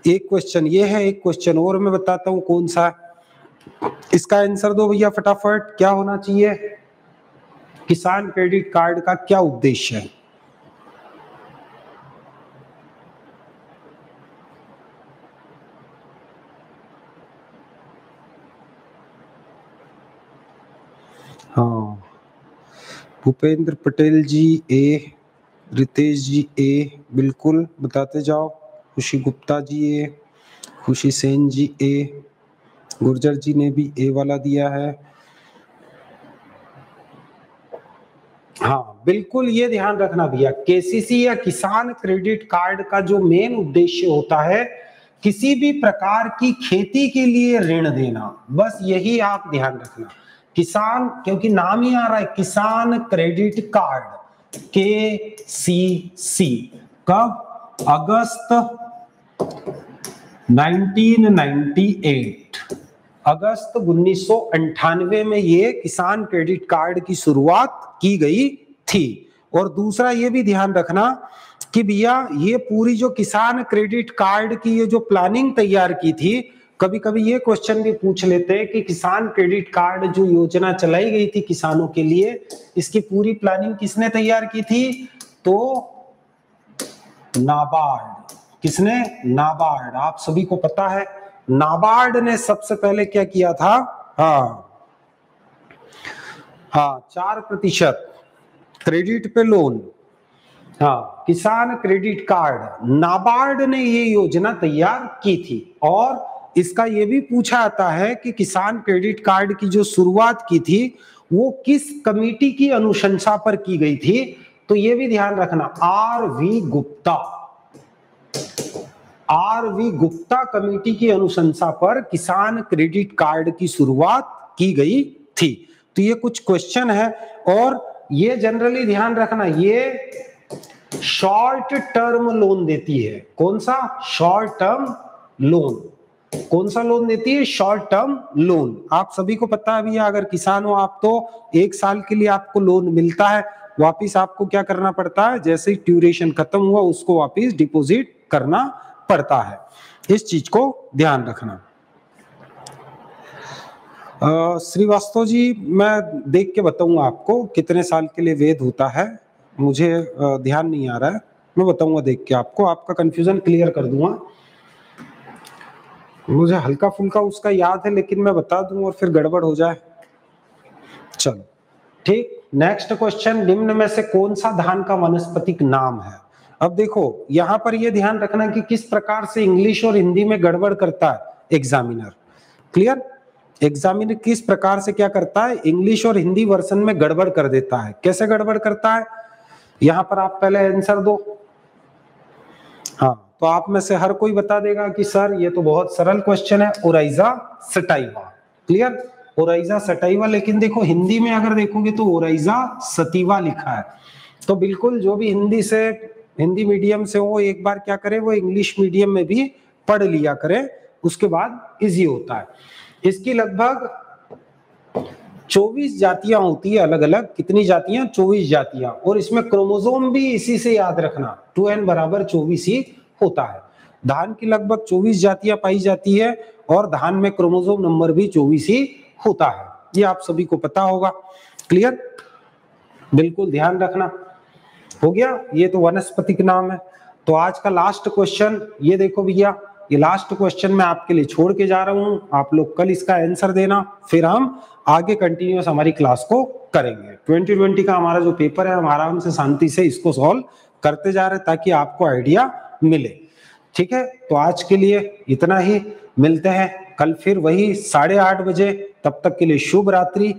एक क्वेश्चन ये है, एक क्वेश्चन और मैं बताता हूं कौन सा। इसका आंसर दो भैया फटाफट, क्या होना चाहिए? किसान क्रेडिट कार्ड का क्या उद्देश्य है? हाँ, भूपेंद्र पटेल जी ए, रितेश जी ए, बिल्कुल बताते जाओ। खुशी गुप्ता जी ए, खुशी सेन जी ए, गुर्जर जी ने भी ए वाला दिया है। हाँ बिल्कुल, ये ध्यान रखना भैया, केसीसी या किसान क्रेडिट कार्ड का जो मेन उद्देश्य होता है किसी भी प्रकार की खेती के लिए ऋण देना, बस यही आप ध्यान रखना। किसान, क्योंकि नाम ही आ रहा है किसान क्रेडिट कार्ड, KCC, कब? अगस्त 1998, अगस्त 1998 में ये किसान क्रेडिट कार्ड की शुरुआत की गई थी। और दूसरा ये भी ध्यान रखना कि भैया ये पूरी जो किसान क्रेडिट कार्ड की ये जो प्लानिंग तैयार की थी, कभी कभी ये क्वेश्चन भी पूछ लेते हैं कि किसान क्रेडिट कार्ड जो योजना चलाई गई थी किसानों के लिए, इसकी पूरी प्लानिंग किसने तैयार की थी? तो नाबार्ड। किसने? नाबार्ड। आप सभी को पता है नाबार्ड ने सबसे पहले क्या किया था? हाँ 4% क्रेडिट पे लोन, हाँ किसान क्रेडिट कार्ड, नाबार्ड ने ये योजना तैयार की थी। और इसका ये भी पूछा जाता है कि किसान क्रेडिट कार्ड की जो शुरुआत की थी वो किस कमेटी की अनुशंसा पर की गई थी? तो ये भी ध्यान रखना, RV Gupta, RV Gupta committee की अनुशंसा पर किसान क्रेडिट कार्ड की शुरुआत की गई थी। तो ये कुछ क्वेश्चन है, और ये जनरली ध्यान रखना, ये शॉर्ट टर्म लोन देती है। कौन सा? Short term loan. कौन सा लोन देती है? Short term loan. आप सभी को पता है भैया, अगर किसान हो आप तो 1 साल के लिए आपको लोन मिलता है, वापिस आपको क्या करना पड़ता है? जैसे ही ड्यूरेशन खत्म हुआ उसको वापिस डिपॉजिट करना पड़ता है। इस चीज को ध्यान रखना। श्रीवास्तव जी, मैं देख के बताऊंगा आपको कितने साल के लिए वैध होता है, मुझे ध्यान नहीं आ रहा है, मैं बताऊंगा देख के आपको, आपका कंफ्यूजन क्लियर कर दूंगा। मुझे हल्का फुल्का उसका याद है लेकिन मैं बता दूं और फिर गड़बड़ हो जाए। चलो ठीक, नेक्स्ट क्वेश्चन, निम्न में से कौन सा धान का वानस्पतिक नाम है? अब देखो यहां पर यह ध्यान रखना कि किस प्रकार से इंग्लिश और हिंदी में गड़बड़ करता है एग्जामिनर। क्लियर? एग्जामिनर किस प्रकार से क्या करता है, इंग्लिश और हिंदी वर्जन में गड़बड़ कर देता है। कैसे गड़बड़ करता है? यहां पर आप पहले आंसर दो। हाँ, तो आप में से हर कोई बता देगा कि सर ये तो बहुत सरल क्वेश्चन है, Oryza sativa. Clear? Oryza sativa, लेकिन देखो हिंदी में अगर देखोगे तो ओराइजा सतीवा लिखा है। तो बिल्कुल जो भी हिंदी मीडियम से हो, एक बार क्या करे, वो इंग्लिश मीडियम में भी पढ़ लिया करे, उसके बाद इजी होता है। इसकी लगभग 24 जातियां होती है अलग अलग। कितनी जातियां? 24 जातियां। और इसमें क्रोमोसोम भी इसी से याद रखना, 2n बराबर 24 ही होता है। धान की लगभग 24 जातियां पाई जाती है और धान में क्रोमोसोम नंबर भी 24 ही होता है, ये आप सभी को पता होगा। क्लियर? बिल्कुल ध्यान रखना। हो गया, ये तो वनस्पतिक नाम है। तो आज का लास्ट क्वेश्चन ये देखो भैया, ये लास्ट क्वेश्चन मैं आपके लिए छोड़ के जा रहा हूं, आप लोग कल इसका आंसर देना, फिर हम आगे कंटिन्यूअस हमारी क्लास को करेंगे। 2020 का हमारा जो पेपर है, हम आराम से शांति से इसको सॉल्व करते जा रहे हैं ताकि आपको आइडिया मिले। ठीक है, तो आज के लिए इतना ही, मिलते हैं कल फिर वही 8:30 बजे। तब तक के लिए शुभ रात्रि।